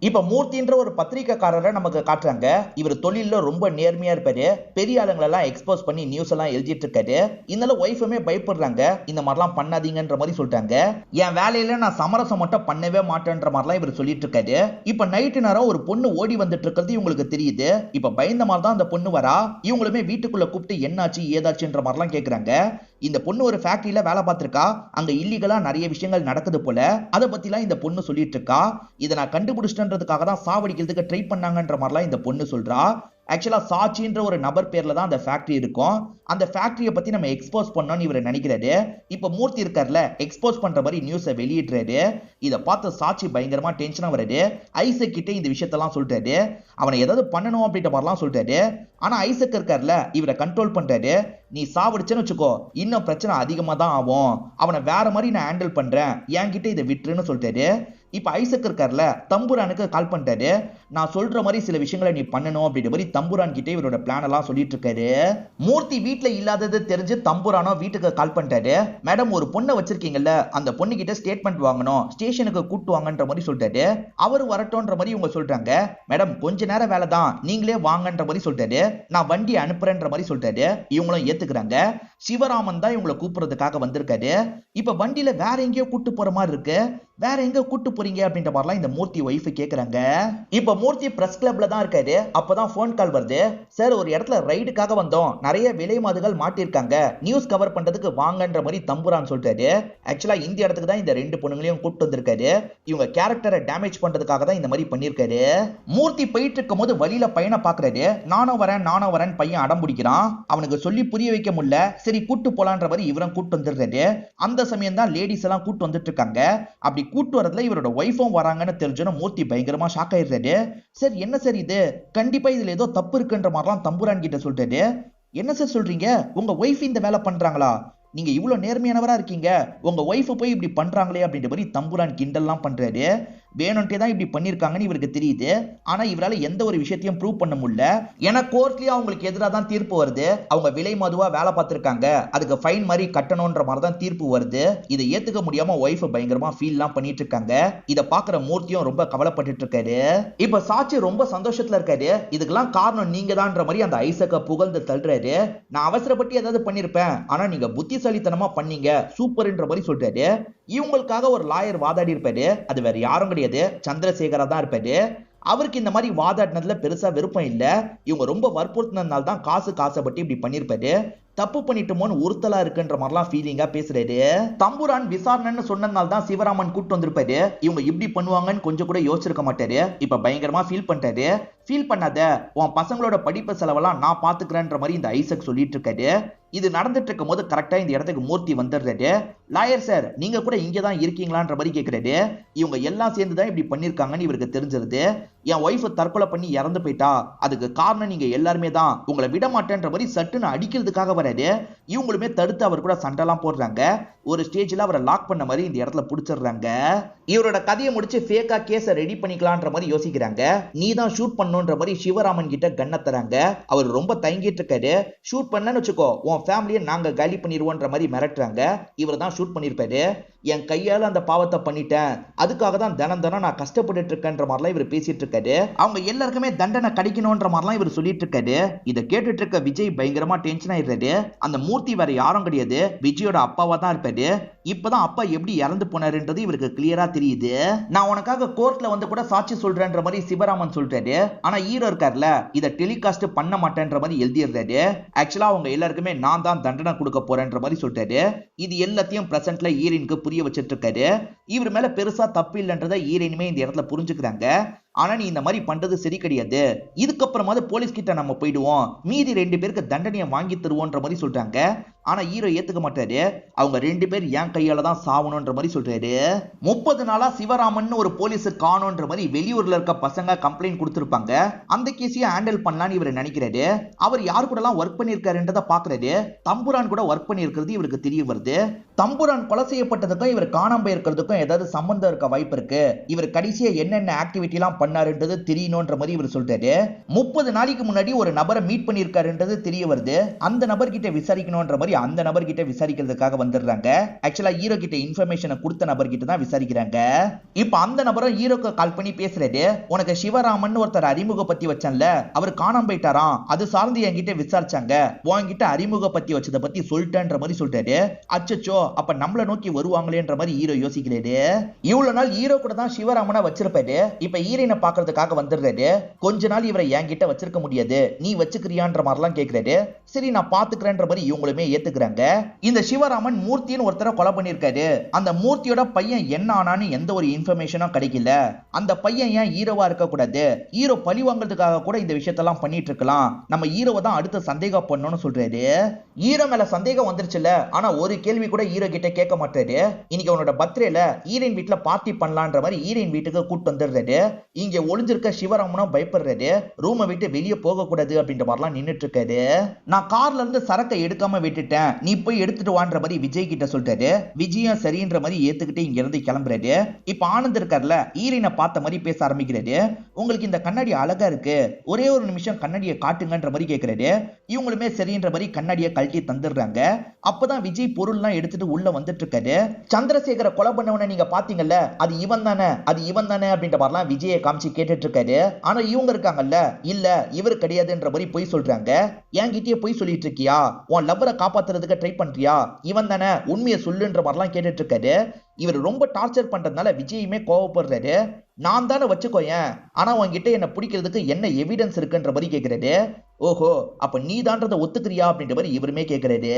இப்ப மூர்த்தின்ற ஒரு பத்திரிக்கைக்காரரை நமக்கு காட்டுறாங்க. இவர் தொழில ரொம்ப நேர்மையா இருப்பாரு. பெரிய ஆளுங்களெல்லாம் எக்ஸ்போஸ் பண்ணி நியூஸ் எல்லாம் எழுதிட்டு இருக்காரு. இதனால ஒய்ஃபுமே பயப்படுறாங்க. இந்த மாதிரிலாம் பண்ணாதீங்கன்ற மாதிரி சொல்லிட்டாங்க. என் வேலையில நான் சமரசம் மட்டும் பண்ணவே மாட்டேன்ற மாதிரிலாம் இவர் சொல்லிட்டு இருக்காரு. இப்ப நைட்டு நேரம் ஒரு பொண்ணு ஓடி வந்துட்டு இருக்கிறது இவங்களுக்கு தெரியுது. இப்ப பயந்த மாதிரி தான் அந்த பொண்ணு வரா. இவங்களுமே வீட்டுக்குள்ள கூப்பிட்டு என்னாச்சு ஏதாச்சுன்ற மாதிரிலாம் கேக்குறாங்க. இந்த பொண்ணு ஒரு ஃபேக்டரியில வேலை பார்த்திருக்கா. அங்க இல்லீகலா நிறைய விஷயங்கள் நடக்குது போல, அதை பத்திலாம் இந்த பொண்ணு சொல்லிட்டு இருக்கா. இதை நான் கண்டுபிடிச்சிட்டேன்றதுக்காக தான் சாவடிக்கிறதுக்கு ட்ரை பண்ணாங்கன்ற மாதிரிலாம் இந்த பொண்ணு சொல்றா. ஆக்சுவலா சாட்சின்ற ஒரு நபர் பேர்ல தான் அந்த ஃபேக்டரி இருக்கும். அந்த ஃபேக்டரியை பத்தி நம்ம எக்ஸ்போஸ் பண்ணோம்னு இவர் நினைக்கிறாரு. இப்ப மூர்த்தி இருக்கார்ல, எக்ஸ்போஸ் பண்ற மாதிரி நியூஸை வெளியிடுறாரு. இதை பார்த்து சாட்சி பயங்கரமா டென்ஷனா வருது. ஐசக் கிட்ட இந்த விஷயத்தெல்லாம் சொல்றாரு. அவனை ஏதாவது பண்ணணும் அப்படின்ற மாதிரிலாம் சொல்றாரு. ஆனா ஐசக் இருக்கார்ல, இவரை கண்ட்ரோல் பண்றாரு. நீ சாவடிச்சேன்னு வச்சுக்கோ, இன்னும் பிரச்சனை அதிகமா தான் ஆகும். அவனை வேற மாதிரி நான் ஹேண்டில் பண்றேன், என்கிட்ட இதை விட்டுருன்னு சொல்றாரு. இப்ப ஐசக் இருக்கார்ல, தம்புரானுக்கு கால் பண்ணிட்டாரு. நான் சொல்ற மாதிரி சில விஷயங்களை நீ பண்ணணும் அப்படின்ற மாதிரி தம்புரான் கிட்ட இவரோட பிளான் எல்லாம் சொல்லிட்டு இருக்காரு. மூர்த்தி வீட்டுல இல்லாதது தெரிஞ்சு தம்புரானோ வீட்டுக்கு கால் பண்ணிட்டாரு. மேடம் ஒரு பொண்ணை வச்சிருக்கீங்கல்ல, அந்த பொண்ணு கிட்ட ஸ்டேட்மெண்ட் வாங்கணும், ஸ்டேஷனுக்கு கூட்டு வாங்கன்ற மாதிரி சொல்லிட்டாரு. அவரு வரட்டும்ன்ற மாதிரி இவங்க சொல்றாங்க. மேடம் கொஞ்ச நேரம் வேலை தான், நீங்களே வாங்கன்ற மாதிரி சொல்லிட்டாரு. நான் வண்டி அனுப்புறேன்ற மாதிரி சொல்லிட்டாரு. இவங்களும் ஏத்துக்கிறாங்க. சிவராமன் தான் இவங்களை கூப்பிடுறதுக்காக வந்திருக்காரு. இப்ப வண்டியில வேற எங்கேயோ கூட்டு போற மாதிரி இருக்கு. வேற எங்க கூட்டு போறீங்க அப்படின்ற மாதிரிலாம் இந்த மூர்த்தி ஒய்ஃப் கேக்குறாங்க. இப்ப மூர்த்தி பிரஸ் கிளப்ல தான் இருக்காரு. அப்பதான் போன் கால் வருது. சார் ஒரு இடத்துல ரைடுக்காக வந்தோம், நிறைய விலை மாதுகள் மாட்டிருக்காங்க, நியூஸ் கவர் பண்றதுக்கு வாங்கன்ற மாதிரி தம்புரான் சொல்றாரு. ஆக்சுவலா இந்த இடத்துக்கு தான் இந்த ரெண்டு பொண்ணுங்களையும் கூப்பிட்டு வந்திருக்காரு. இவங்க கேரக்டரை டேமேஜ் பண்றதுக்காக தான் இந்த மாதிரி பண்ணிருக்காரு. மூர்த்தி போயிட்டு இருக்கும் போது வழியில பையனை பாக்குறாரு. நானும் வரேன் பையன் அடம் பிடிக்கிறான். அவனுக்கு சொல்லி புரிய வைக்க முடியல. சரி கூட்டு போலான்ற மாதிரி இவரும் கூட்டு வந்துடுறாரு. அந்த சமயம் தான் லேடிஸ் எல்லாம் கூட்டு வந்துட்டு இருக்காங்க. அப்படி கூட்டு வரதுல இவரோட ஒய்ஃபும் வராங்கன்னு தெரிஞ்சோன்னு மூர்த்தி பயங்கரமா ஷாக் ஆயிடுறாரு. சார் என்ன சார் இது, கண்டிப்பா இதுல ஏதோ தப்பு இருக்குன்ற மாதிரிலாம் தம்புரான் கிட்ட சொல்றாரு. என்ன சார் சொல்றீங்க, உங்க ஒய்ஃப் இந்த வேலை பண்றாங்களா, நீங்க இவ்வளவு நேர்மையானவரா இருக்கீங்க, உங்க ஒய்ஃப் போய் இப்படி பண்றாங்களே அப்படின்ற மாதிரி தம்புரான் கிண்டல்லாம் பண்றாரு. வேணும்ட்டே தான் இப்படி பண்ணிருக்காங்கன்னு இவருக்கு தெரியுது. ஆனா இவரால எந்த ஒரு விஷயத்தையும் ப்ரூவ் பண்ண முடியல. ஏன்னா கோர்ட்லயே அவங்களுக்கு எதிராக தான் தீர்ப்பு வருது. அவங்க விலை மதுவா வேலை பார்த்திருக்காங்க, அதுக்கு ஃபைன் மாதிரி கட்டணும்ன்ற மாதிரி தான் தீர்ப்பு வருது. இதை ஏத்துக்க முடியாம ஒய்ஃப் பயங்கரமா ஃபீல்லாம் பண்ணிட்டு இருக்காங்க. இதை பாக்குற மூர்த்தியும் ரொம்ப கவலைப்பட்டு இருக்காரு. இப்ப சாட்சி ரொம்ப சந்தோஷத்துல இருக்காரு. இதுக்கெல்லாம் காரணம் நீங்க தான்ற மாதிரி அந்த ஐசக்க புகழ்ந்து தள்ளுறாரு. நான் அவசரப்பட்டு ஏதாவது பண்ணிருப்பேன், ஆனா நீங்க புத்திசாலித்தனமா பண்ணீங்க, சூப்பர்ன்ற மாதிரி சொல்றாரு. இவங்களுக்காக ஒரு லாயர் வாதாடி இருப்பாரு. அது வேற யாரும் கிடையாது, சந்திரசேகரா தான் இருப்பாரு. அவருக்கு இந்த மாதிரி வாதாடினதுல பெருசா விருப்பம் இல்ல. இவங்க ரொம்ப வற்புறுத்தினதுனால தான் காசுபட்டு இப்படி பண்ணிருப்பாரு. தப்பு பண்ணிட்டோமோன்னு உறுத்தலா இருக்குன்ற மாதிரிலாம் ஃபீலிங்கா பேசுறாரு. தம்புரான் விசாரணைன்னு சொன்னதுனால தான் சிவராமன் கூட்டு வந்திருப்பாரு. இவங்க இப்படி பண்ணுவாங்கன்னு கொஞ்சம் கூட யோசிச்சிருக்க மாட்டாரு. இப்ப பயங்கரமா ஃபீல் பண்ணிட்டாரு. ஃபீல் பண்ணாத, உன் பசங்களோட படிப்பு செலவெல்லாம் நான் பாத்துக்கிறேன்ற மாதிரி இந்த ஐசக் சொல்லிட்டு இருக்காரு. இது நடந்துட்டு இருக்கும் போது கரெக்டா இந்த இடத்துக்கு மூர்த்தி வந்துடுறாரு. லாயர் சார் நீங்க கூட இங்கதான் இருக்கீங்களான்ற மாதிரி கேக்குறாரு. இவங்க எல்லாம் சேர்ந்துதான் இப்படி பண்ணிருக்காங்கன்னு இவருக்கு தெரிஞ்சிருது. என் ஒய்ஃப் தற்கொலை பண்ணி இறந்து போயிட்டா, அதுக்கு காரணம் நீங்க எல்லாருமே தான், உங்களை விட மாட்டேன்ற மாதிரி சட்டுன்னு அடிக்கிறதுக்காக வராரு. இவங்களுமே தடுத்து அவர் கூட சண்டைலாம் போடுறாங்க. ஒரு ஸ்டேஜ்ல அவரை லாக் பண்ண மாதிரி இந்த இடத்துல புடிச்சிடுறாங்க. இவரோட கதையை முடிச்சு ஃபேக்கா கேஸை ரெடி பண்ணிக்கலான்ற மாதிரி யோசிக்கிறாங்க. நீ தான் ஷூட் பண்ணணுன்ற மாதிரி சிவராமன் கிட்ட கண்ணை தராங்க. அவர் ரொம்ப தயங்கிட்டு இருக்காரு. ஷூட் பண்ணன்னு வச்சுக்கோ, உன் ஃபேமிலியை நாங்க காலி பண்ணிடுவோன்ற மாதிரி மிரட்டுறாங்க. இவர் தான் ஷூட் பண்ணிருப்பாரு. என் கையால அந்த பாவத்தை பண்ணிட்டேன், அதுக்காக தான் தினம் தினம் நான் கஷ்டப்பட்டு இருக்கேன்ற மாதிரிலாம் இவர் பேசிட்டு இருக்காரு. அவங்க எல்லாருக்குமே தண்டனை கிடைக்கணும்ன்ற மாதிரிலாம் இவர் சொல்லிட்டு இருக்காரு. இதை கேட்டுட்டு இருக்க விஜய் பயங்கரமா டென்ஷன் ஆயிடுறாரு. அந்த மூர்த்தி வேற யாரும் கிடையாது, விஜயோட அப்பாவா தான் இருப்பாரு. இப்பதான் அப்பா எப்படி இறந்து போனாருன்றது இவருக்கு கிளியரா தெரியுது. நான் உனக்காக கோர்ட்ல வந்து கூட சாட்சி சொல்றேன்ற மாதிரி சிவராமன் சொல்றாரு. ஆனா ஹீரோ இருக்கார்ல, இதை டெலிகாஸ்ட் பண்ண மாட்டேன்ற மாதிரி எழுதிடுறாரு. ஆக்சுவலா அவங்க எல்லாருக்குமே நான் தான் தண்டனை கொடுக்க போறேன்ற மாதிரி சொல்றாரு. இது எல்லாத்தையும் பிரசன்ட்ல ஹீரோயினுக்கு புரிய வச்சிட்டு இருக்காரு. இவர் மேல பெருசா தப்பு இல்லைன்றதை ஹீரோயினுமே இந்த இடத்துல புரிஞ்சுக்கிறாங்க. ஆனா நீ இந்த மாதிரி பண்றது சரி கிடையாது, இதுக்கப்புறமாவது போலீஸ் கிட்ட நம்ம போயிடுவோம், மீதி 2 பேருக்கு தண்டனையை வாங்கி தருவோன்ற மாதிரி சொல்றாங்க. ஆனா ஹீரோ ஏத்துக்க மாட்டாரு. அவங்க 2 பேர் என் கையால தான் சாவணும்ன்ற மாதிரி சொல்றாரு. 30 நாளா சிவராமன் ஒரு போலீஸ் காணோன்ற மாதிரி வெளியூர்ல இருக்க பசங்க கம்ப்ளைண்ட் கொடுத்திருப்பாங்க. அந்த கேஸையே ஹேண்டில் பண்ணலாம்னு இவர் நினைக்கிறாரு. அவர் யார் கூட எல்லாம் ஒர்க் பண்ணிருக்காருன்றத பாக்குறாரு. தம்புரான் கூட ஒர்க் பண்ணிருக்கிறது இவருக்கு தெரிய வருது. தம்புரான் கொலை செய்யப்பட்டதுக்கும் இவர் காணாம போயிருக்கிறதுக்கும் ஏதாவது சம்பந்தம் இருக்க வாய்ப்பு இருக்கு. இவர் கடைசியா என்னென்ன ஆக்டிவிட்டி எல்லாம் பண்ணாருன்றது தெரியணும்ன்ற மாதிரி இவர் சொல்றாரு. 30 நாளைக்கு முன்னாடி ஒரு நபரை மீட் பண்ணிருக்காருன்றது தெரிய வருது. அந்த நபர் கிட்ட விசாரிக்கணும்ன்ற மாதிரி அந்த நபர் கிட்ட விசாரிக்கிறதுக்காக வந்துடுறாங்க. ஆக்சுவலா ஹீரோ கிட்ட இன்ஃபர்மேஷனை கொடுத்த நபர் கிட்ட தான் விசாரிக்கிறாங்க. இப்ப அந்த நபரும் ஹீரோக்கு கால் பண்ணி பேசுறாரு. உனக்கு சிவராமன் ஒருத்தர் அறிமுகப்படுத்தி வச்சான்ல, அவர் காணாம போயிட்டாராம், அது சார்ந்து என்கிட்ட விசாரிச்சாங்க, உன்கிட்ட அறிமுகப்படுத்தி வச்சதை பத்தி சொல்லிட்டேன்ற மாதிரி சொல்றாரு. அச்சச்சோ, அப்ப நம்மள நோக்கி வருவாங்களேன்ற மாதிரி ஹீரோ யோசிக்கிறாரு. இவ்வளவு நாள் ஹீரோ கூட தான் சிவராமனை வச்சிருப்பாரு. இப்ப ஹீரோயினை பாக்குறதுக்காக வந்துடுறாரு. கொஞ்ச நாள் இவரை என்கிட்ட வச்சிருக்க முடியாது, நீ வச்சுக்கிறியான்ற மாதிரிலாம் கேட்கிறாரு. சரி நான் பாத்துக்கிறேன்ற மாதிரி இவங்களுமே ஏத்துக்கிறாங்க. இந்த சிவராமன் மூர்த்தின்னு ஒருத்தரை கொலை பண்ணிருக்காரு. அந்த மூர்த்தியோட பையன் என்ன ஆனான்னு எந்த ஒரு இன்ஃபர்மேஷனும் கிடைக்கல. அந்த பையன் ஏன் ஹீரோவா இருக்க கூடாது, ஹீரோ பழி வாங்குறதுக்காக கூட இந்த விஷயத்தெல்லாம் பண்ணிட்டு இருக்கலாம், நம்ம ஹீரோவை தான் அடுத்து சந்தேகம் பண்ணணும்னு சொல்றாரு. ஹீரோ மேல சந்தேகம் வந்துருச்சுல, ஆனா ஒரு கேள்வி கூட ஹீரோ கிட்ட கேட்க மாட்டாரு. இன்னைக்கு அவனோட பர்த்டேல ஹீரோயின் வீட்டுல பார்ட்டி பண்ணலான்ற மாதிரி ஹீரோயின் வீட்டுக்கு கூட்டு வந்துடுறாரு. இங்க ஒளிஞ்சிருக்க சிவராமனும் பயப்படுறாரு. ரூமை விட்டு வெளியே போக கூடாது அப்படின்ற மாதிரிலாம் நின்னுட்டு இருக்காரு. நான் கார்ல இருந்து சரக்கை எடுக்காம விட்டுட்டேன், நீ போய் எடுத்துட்டு வான்ற மாதிரி விஜய் கிட்ட சொல்றாரு. விஜயும் சரின்ற மாதிரி ஏத்துக்கிட்டு இங்க இருந்து கிளம்புறாரு. இப்ப ஆனந்த் இருக்கார்ல, ஹீரோயினை பார்த்த மாதிரி பேச ஆரம்பிக்கிறாரு. உங்களுக்கு இந்த கண்ணாடி அழகா இருக்கு, ஒரே ஒரு நிமிஷம் கண்ணாடியை காட்டுங்கன்ற மாதிரி கேட்கிறாரு. இவங்களுமே சரின்ற மாதிரி கண்ணாடியை கழட்டி தந்துடுறாங்க. அப்பதான் விஜய் பொருள்லாம் எடுத்துட்டு உள்ள வந்துட்டு இருக்காரு. சந்திரசேகர கொலை பண்ணவன நீங்க பாத்தீங்கல்ல, அது இவன் தானே, அது இவன் தானே அப்படின்ற மாதிரிலாம் விஜயை காமிச்சு கேட்டுட்டு இருக்காரு. ஆனா இவங்க இருக்காங்கல்ல, இல்ல இவர் கிடையாதுன்ற மாதிரி போய் சொல்றாங்க. என்கிட்டயே போய் சொல்லிட்டு இருக்கியா, உன் லவ்வரை காப்பாத்துறதுக்கு ட்ரை பண்றியா, இவன் தானே, உண்மையை சொல்லுன்ற மாதிரிலாம் கேட்டுட்டு இருக்காரு. இவர் ரொம்ப டார்ச்சர் பண்றதுனால விஜயுமே கோவப்படுறாரு. நான் தானே வச்சுக்கோயேன், ஆனா உன்கிட்ட என்ன பிடிக்கிறதுக்கு என்ன எவிடன்ஸ் இருக்குன்ற மாதிரி கேட்கிறாரு. ஓஹோ, அப்ப நீ தான்றதை ஒத்துக்கிறியா அப்படின்ற மாதிரி இவருமே கேட்கிறாரு.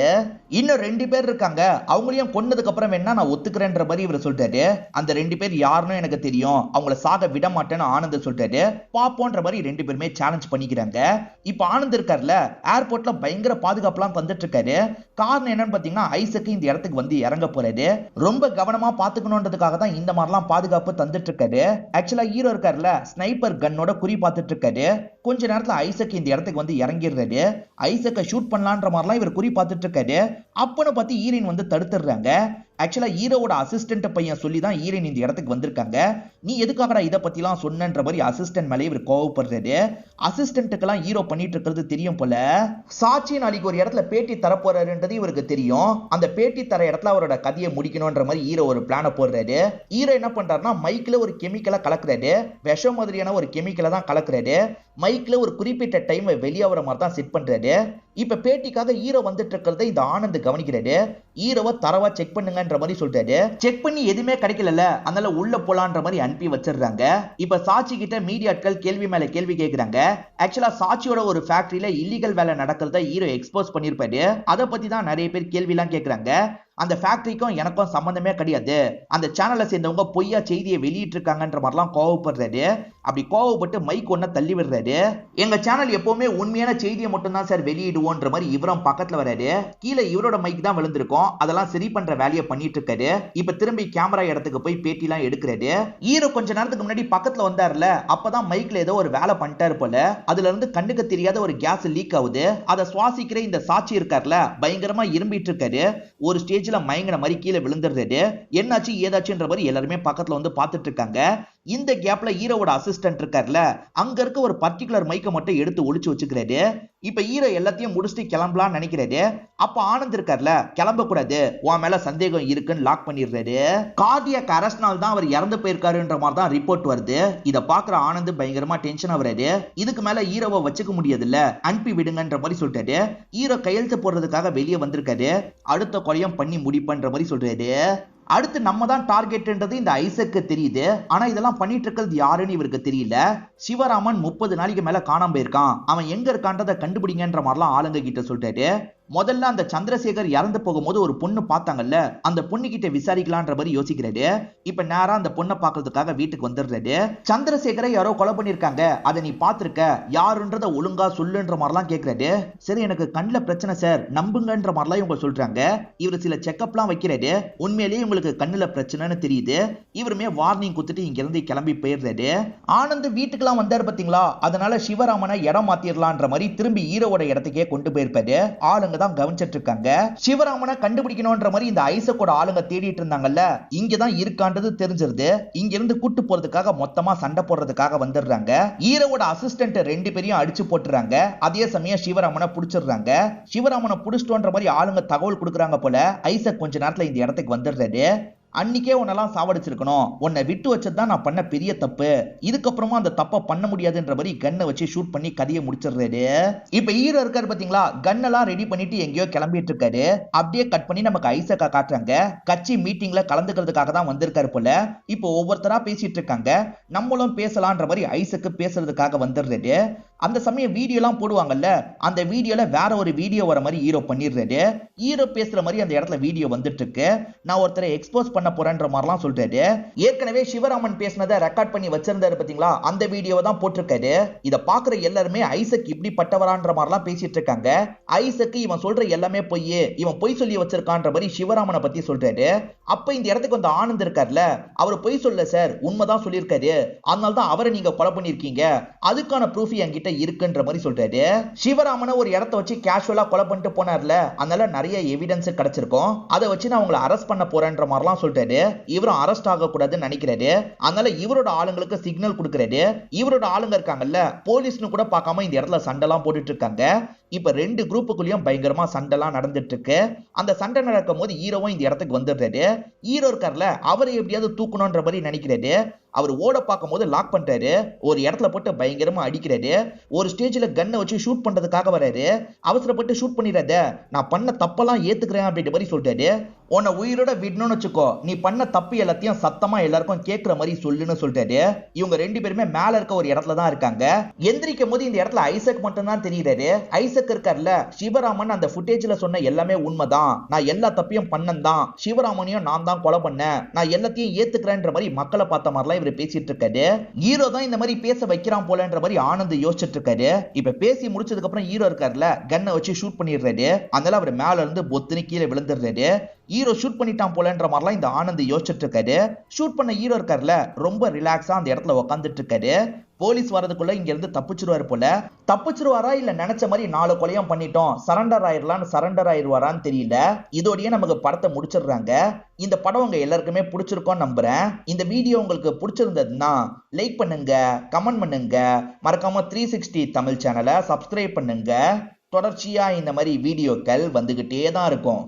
இன்னும் 2 பேர் இருக்காங்க, அவங்களையும் கொன்னதுக்கு அப்புறம் வேணா நான் ஒத்துக்கிறேன்ற மாதிரி இவர் சொல்றாரு. அந்த 2 பேர் யாருன்னு எனக்கு தெரியும், அவங்கள சாக விட மாட்டேன்னு ஆனந்த் சொல்றாரு. பாப்போன்ற மாதிரி 2 பேருமே சேலஞ்ச் பண்ணிக்கிறாங்க. இப்ப ஆனந்த் இருக்கார்ல, ஏர்போர்ட்ல பயங்கர பாதுகாப்புலாம் தந்துட்டு இருக்காரு. காரணம் என்னன்னு பாத்தீங்கன்னா, ஐசக்கு இந்த இடத்துக்கு வந்து இறங்க போறாரு. ரொம்ப கவனமா பாத்துக்கணும்ன்றதுக்காக தான் இந்த மாதிரிலாம் பாதுகாப்பு தந்துட்டு இருக்காரு. ஆக்சுவலா ஹீரோ இருக்கார்ல, ஸ்னைப்பர் கன்னோட குறி பார்த்துட்டு இருக்காரு. கொஞ்ச நேரத்துல ஐசக் இந்த இடத்துக்கு வந்து இறங்கிடுறாரு. ஐசக்கை ஷூட் பண்ணலான்ற மாதிரிலாம் இவர் குறி பார்த்துட்டு இருக்காரு. அப்பன்னு பார்த்து ஹீரோயின் வந்து தடுத்துடுறாங்க. ஆக்சுவலா ஹீரோவோட அசிஸ்டன்ட் பையன் சொல்லி தான் ஹீரோயின் இந்த இடத்துக்கு வந்திருக்காங்க. நீ எதுக்காகடா இதை பத்திலாம் சொன்னன்ற மாதிரி அசிஸ்டன்ட் மேலே இவர் கோவப்படுறாரு. அசிஸ்டன்ட்டுக்கெல்லாம் ஹீரோ பண்ணிட்டு இருக்கிறது தெரியும் போல. சாட்சி நாளைக்கு ஒரு இடத்துல பேட்டி தரப்போறாருன்றது இவருக்கு தெரியும். அந்த பேட்டி தர இடத்துல அவரோட கதையை முடிக்கணும்ன்ற மாதிரி ஹீரோ ஒரு பிளான போடுறாரு. ஹீரோ என்ன பண்றாருன்னா, மைக்ல ஒரு கெமிக்கலை கலக்குறாரு. விஷம் மாதிரியான ஒரு கெமிக்கலை தான் கலக்குறாரு. மைக்ல ஒரு குறிப்பிட்ட டைம் வெளியாகிற மாதிரி தான் செட் பண்றாரு. இப்ப பேட்டிக்காக ஹீரோ வந்துட்டு இருக்கிறத இந்த ஆனந்த் கவனிக்கிறாரு. ஹீரோவை தரவா செக் பண்ணுங்கன்ற மாதிரி சொல்றாரு. செக் பண்ணி எதுவுமே கிடைக்கல, அதனால உள்ள போலான்ற மாதிரி அனுப்பி வச்சிடுறாங்க. இப்ப சாட்சி கிட்ட மீடியாட்கள் கேள்வி மேல கேள்வி கேட்கிறாங்க. ஆக்சுவலா சாட்சியோட ஒரு ஃபேக்டரியில இல்லீகல் வேலை நடக்கிறத ஹீரோ எக்ஸ்போஸ் பண்ணிருப்பாரு. அதை பத்தி தான் நிறைய பேர் கேள்வி எல்லாம் கேட்கிறாங்க. அந்த ஃபேக்டரிக்கும் எனக்கும் சம்பந்தமே கிடையாது, அந்த சேனலை சேர்ந்தவங்க பொய்யா செய்தியை வெளியிட்டு இருக்காங்கன்ற மாதிரிலாம் கோவப்படுறாரு. அப்படி கோவப்பட்டு மைக் ஒன்ன தள்ளி விடுறாரு. எங்க சேனல் எப்பவுமே உண்மையான செய்தியை மட்டும் தான் சார் வெளியிடுவோன்ற மாதிரி இவரும் பக்கத்துல வராரு. கீழே இவரோட மைக் தான் விழுந்திருக்கும், அதெல்லாம் சரி பண்ற வேலையை பண்ணிட்டு இருக்காரு. இப்ப திரும்பி கேமரா இடத்துக்கு போய் பேட்டி எல்லாம் எடுக்கிறாரு. ஹீரோ கொஞ்ச நேரத்துக்கு முன்னாடி பக்கத்துல வந்தாருல, அப்பதான் மைக்ல ஏதோ ஒரு வேலை பண்ணிட்டாரு போல. அதுல இருந்து கண்ணுக்கு தெரியாத ஒரு கேஸ் லீக் ஆகுது. அதை சுவாசிக்கிற இந்த சாட்சி இருக்காருல, பயங்கரமா இரும்பிட்டு இருக்காரு. ஒரு ஸ்டேஜ்ல மயங்கின மாதிரி கீழே விழுந்துடுறாரு. என்னாச்சு ஏதாச்சுன்ற மாதிரி எல்லாருமே பக்கத்துல வந்து பார்த்துட்டு இருக்காங்க. இந்த கேப்ல ஹீரோவோட அசிஸ்டன்ட் இருக்கார்ல, அங்க இருக்க ஒரு பர்டிகுலர் மைக்கை மட்டும் எடுத்து ஒளிச்சு வச்சுக்கிறாரு. இப்ப ஹீரோ எல்லாத்தையும் முடிச்சுட்டு கிளம்பலாம்னு நினைக்கிறாரு. அப்ப ஆனந்த் இருக்கார்ல, கிளம்ப கூடாது, உன் மேல சந்தேகம் இருக்குன்னு லாக் பண்ணிடுறாரு. கார்டியக் அரெஸ்ட்னால தான் அவர் இறந்து போயிருக்காருன்ற மாதிரி தான் ரிப்போர்ட் வருது. இத பாக்குற ஆனந்த் பயங்கரமா டென்ஷன் ஆகுறாரு. இதுக்கு மேல ஹீரோவை வச்சுக்க முடியாதுல்ல, அனுப்பி விடுங்கன்ற மாதிரி சொல்றாரு. ஹீரோ கையெழுத்து போடுறதுக்காக வெளியே வந்திருக்காரு. அடுத்த கொலையும் பண்ணி முடிப்பன்ற மாதிரி சொல்றாரு. அடுத்து நம்ம தான் டார்கெட்ன்றது இந்த ஐசக்கு தெரியுது. ஆனா இதெல்லாம் பண்ணிட்டு இருக்கிறது யாருன்னு இவருக்கு தெரியல. சிவராமன் 30 நாளைக்கு மேல காணாம போயிருக்கான், அவன் எங்க இருக்கான்றதை கண்டுபிடிங்கன்ற மாதிரிலாம் ஆளுங்க கிட்ட சொல்றாரு. முதல்ல அந்த சந்திரசேகர் இறந்து போகும்போது ஒரு பொண்ணு பார்த்தாங்கல்ல, அந்த பொண்ணு கிட்ட விசாரிக்கலான்ற மாதிரி யோசிக்கிறாரு. இப்ப நேரா அந்த பொண்ணை பாக்குறதுக்காக வீட்டுக்கு வந்துடுறாரு. சந்திரசேகரை யாரோ கொலை பண்ணிருக்காங்க, அதை நீ பாத்துருக்க, யாருன்றத ஒழுங்கா சொல்லுன்ற மாதிரிலாம் கேட்கிறாரு. சரி, எனக்கு கண்ணுல பிரச்சனை சார், நம்புங்கன்ற மாதிரிலாம் இவங்க சொல்றாங்க. இவர் சில செக்அப்லாம் வைக்கிறாரு. உண்மையிலேயே உங்களுக்கு கண்ணுல பிரச்சனைன்னு தெரியுது. இவருமே வார்னிங் கொடுத்துட்டு இங்க இருந்து கிளம்பி போயிடுறாரு. ஆனந்த் வீட்டுக்கெல்லாம் வந்தாரு பாத்தீங்களா, அதனால சிவராமனை இடம் மாத்திரலான்ற மாதிரி திரும்பி ஹீரோவோட இடத்துக்கே கொண்டு போயிருப்பாரு. ஆளுங்க தான் கவனிச்சிட்டு இருக்காங்க. சிவராமனை கண்டுபிடிக்கணும்ன்ற மாதிரி இந்த ஐசக்கோட ஆளுங்க தேடிட்டு இருந்தாங்கல்ல, இங்க தான் இருக்கான்றது தெரிஞ்சிருது. இங்க இருந்து கூட்டு போறதுக்காக மொத்தமா சண்டை போடுறதுக்காக வந்துடுறாங்க. ஹீரோவோட அசிஸ்டன்ட் 2 பேரையும் அடிச்சு போட்டுறாங்க. அதே சமயம் சிவராமனை புடிச்சிடுறாங்க. சிவராமனை புடிச்சிட்டோன்ற மாதிரி ஆளுங்க தகவல் கொடுக்குறாங்க போல. ஐசக் கொஞ்ச நேரத்துல இந்த இடத்துக்கு வந்துடுறாரு. அன்னைக்கே உன்னெல்லாம் சாவடிச்சிருக்கணும், உன்னை விட்டு வச்சதுதான் நான் பண்ண பெரிய தப்பு, இதுக்கப்புறமா அந்த தப்பை பண்ண முடியாதுன்ற மாதிரி கன்னை வச்சு ஷூட் பண்ணி கதையை முடிச்சிடுறாரு. இப்ப ஹீரோ இருக்காரு பாத்தீங்களா, கன்னெல்லாம் ரெடி பண்ணிட்டு எங்கேயோ கிளம்பிட்டு இருக்காரு. அப்படியே கட் பண்ணி நமக்கு ஐசக்கா காட்டுறாங்க. கட்சி மீட்டிங்ல கலந்துக்கிறதுக்காக தான் வந்திருக்காரு போல. இப்போ ஒவ்வொருத்தரா பேசிட்டு இருக்காங்க. நம்மளும் பேசலான்ற மாதிரி ஐசக்கு பேசுறதுக்காக வந்துடுறாரு. அந்த சமயம் வீடியோ எல்லாம் போடுவாங்கல்ல, அந்த வீடியோல வேற ஒரு வீடியோ வர மாதிரி ஹீரோ பண்ணிடுறாரு. ஹீரோ பேசுற மாதிரி அந்த இடத்துல வீடியோ வந்துட்டு இருக்கு. நான் ஒருத்தரை எக்ஸ்போஸ் பண்ண போறேன்ற மாதிரிலாம் சொல்றாரு. ஏற்கனவே சிவராமன் பேசினதை ரெக்கார்ட் பண்ணி வச்சிருந்தாரு பாத்தீங்களா, அந்த வீடியோவை தான் போட்டிருக்காரு. இத பாக்குற எல்லாருமே ஐசக் இப்படி பட்டவரான்ற மாதிரிலாம் பேசிட்டு இருக்காங்க. ஐசக்கு இவன் சொல்ற எல்லாமே பொய், இவன் பொய் சொல்லி வச்சிருக்கான்ற மாதிரி சிவராமனை பத்தி சொல்றாரு. அப்ப இந்த இடத்துக்கு வந்து ஆனந்த் இருக்கார்ல, அவர் பொய் சொல்ல சார், உண்மைதான் சொல்லியிருக்காரு, அதனால தான் அவரை நீங்க கொலை பண்ணிருக்கீங்க, அதுக்கான ப்ரூஃப் என்கிட்ட இருக்குன்ற மாதிரி சொல்றாரு. சிவராமனை ஒரு இடத்தை வச்சு கேஷுவலா கொலை பண்ணிட்டு போனார்ல, அதனால நிறைய எவிடன்ஸ் கிடைச்சிருக்கும், அதை வச்சு நான் உங்களை அரெஸ்ட் பண்ண போறேன்ற மாதிரிலாம் சொல்றாரு. இவரும் அரெஸ்ட் ஆக கூடாதுன்னு நினைக்கிறாரு. அதனால இவரோட ஆளுங்களுக்கு சிக்னல் கொடுக்கிறாரு. இவரோட ஆளுங்க இருக்காங்கல்ல, போலீஸ்னு கூட பார்க்காம இந்த இடத்துல சண்டைலாம் போட்டுட்டு இருக்காங்க. இப்ப 2 குரூப்புக்குள்ளயும் பயங்கரமா சண்டைலாம் நடந்துட்டு இருக்கு. அந்த சண்டை நடக்கும் போது ஹீரோவும் இந்த இடத்துக்கு வந்துடுறாரு. ஹீரோ இருக்கார்ல, அவரை எப்படியாவது தூக்கணும்ன்ற மாதிரி நினைக்கிறாரு. அவர் ஓட பார்க்கும் போது லாக் பண்றாரு. ஒரு இடத்துல போட்டு பயங்கரமா அடிக்கிறாரு. ஒரு ஸ்டேஜ்ல கன்னை வச்சு ஷூட் பண்றதுக்காக வராரு. அவசரப்பட்டு ஷூட் பண்ணிடாத, நான் பண்ண தப்பெல்லாம் ஏத்துக்கிறேன் அப்படின்ற மாதிரி சொல்றாரு. உன்னை உயிரோட விடணும்னு வச்சுக்கோ, நீ பண்ண தப்பு எல்லாத்தையும் சத்தமா எல்லாருக்கும் கேட்கிற மாதிரி சொல்லுன்னு சொல்றாரு. இவங்க 2 பேருமே மேல இருக்க ஒரு இடத்துல தான் இருக்காங்க. எந்திரிக்கும் போது இந்த இடத்துல ஐசக் மட்டும் தான் தெரியுறாரு. ஐசக் இருக்கார்ல, சிவராமன் அந்த ஃபுட்டேஜ்ல சொன்ன எல்லாமே உண்மைதான், நான் எல்லா தப்பையும் பண்ணந்தான், சிவராமனையும் நான் தான் கொலை பண்ணேன், நான் எல்லாத்தையும் ஏத்துக்கிறேன்ற மாதிரி மக்களை பார்த்த மாதிரிலாம் இவர் பேசிட்டு இருக்காரு. ஹீரோ தான் இந்த மாதிரி பேச வைக்கிறான் போலன்ற மாதிரி ஆனந்த் யோசிச்சுட்டு இருக்காரு. இப்ப பேசி முடிச்சதுக்கு அப்புறம் ஹீரோ இருக்கார்ல, கன்னை வச்சு ஷூட் பண்ணிடுறாரு. அதனால அவர் மேல இருந்து பொத்துன்னு கீழே விழுந்துடுறாரு. ஹீரோ ஷூட் பண்ணிட்டான் போலன்ற மாதிரிலாம் இந்த ஆனந்த் யோசிச்சுட்டு இருக்காரு. ஷூட் பண்ண ஹீரோ இருக்கார்ல, ரொம்ப ரிலாக்ஸா அந்த இடத்துல உட்காந்துட்டு இருக்காரு. போலீஸ் வரதுக்குள்ள இங்க இருந்து தப்பிச்சிருவாரு போல. தப்பிச்சிருவாரா இல்ல நினைச்ச மாதிரி 4 கொலையும் பண்ணிட்டோம், சரண்டர் ஆயிருவாரான்னு தெரியல. இதோடயே நமக்கு படத்தை முடிச்சிடுறாங்க. இந்த படம் உங்க எல்லாருக்குமே பிடிச்சிருக்கும் நம்புறேன். இந்த வீடியோ உங்களுக்கு பிடிச்சிருந்ததுன்னா லைக் பண்ணுங்க, கமெண்ட் பண்ணுங்க, மறக்காம 360 தமிழ் சேனலை சப்ஸ்கிரைப் பண்ணுங்க. தொடர்ச்சியா இந்த மாதிரி வீடியோக்கள் வந்துகிட்டே தான் இருக்கும்.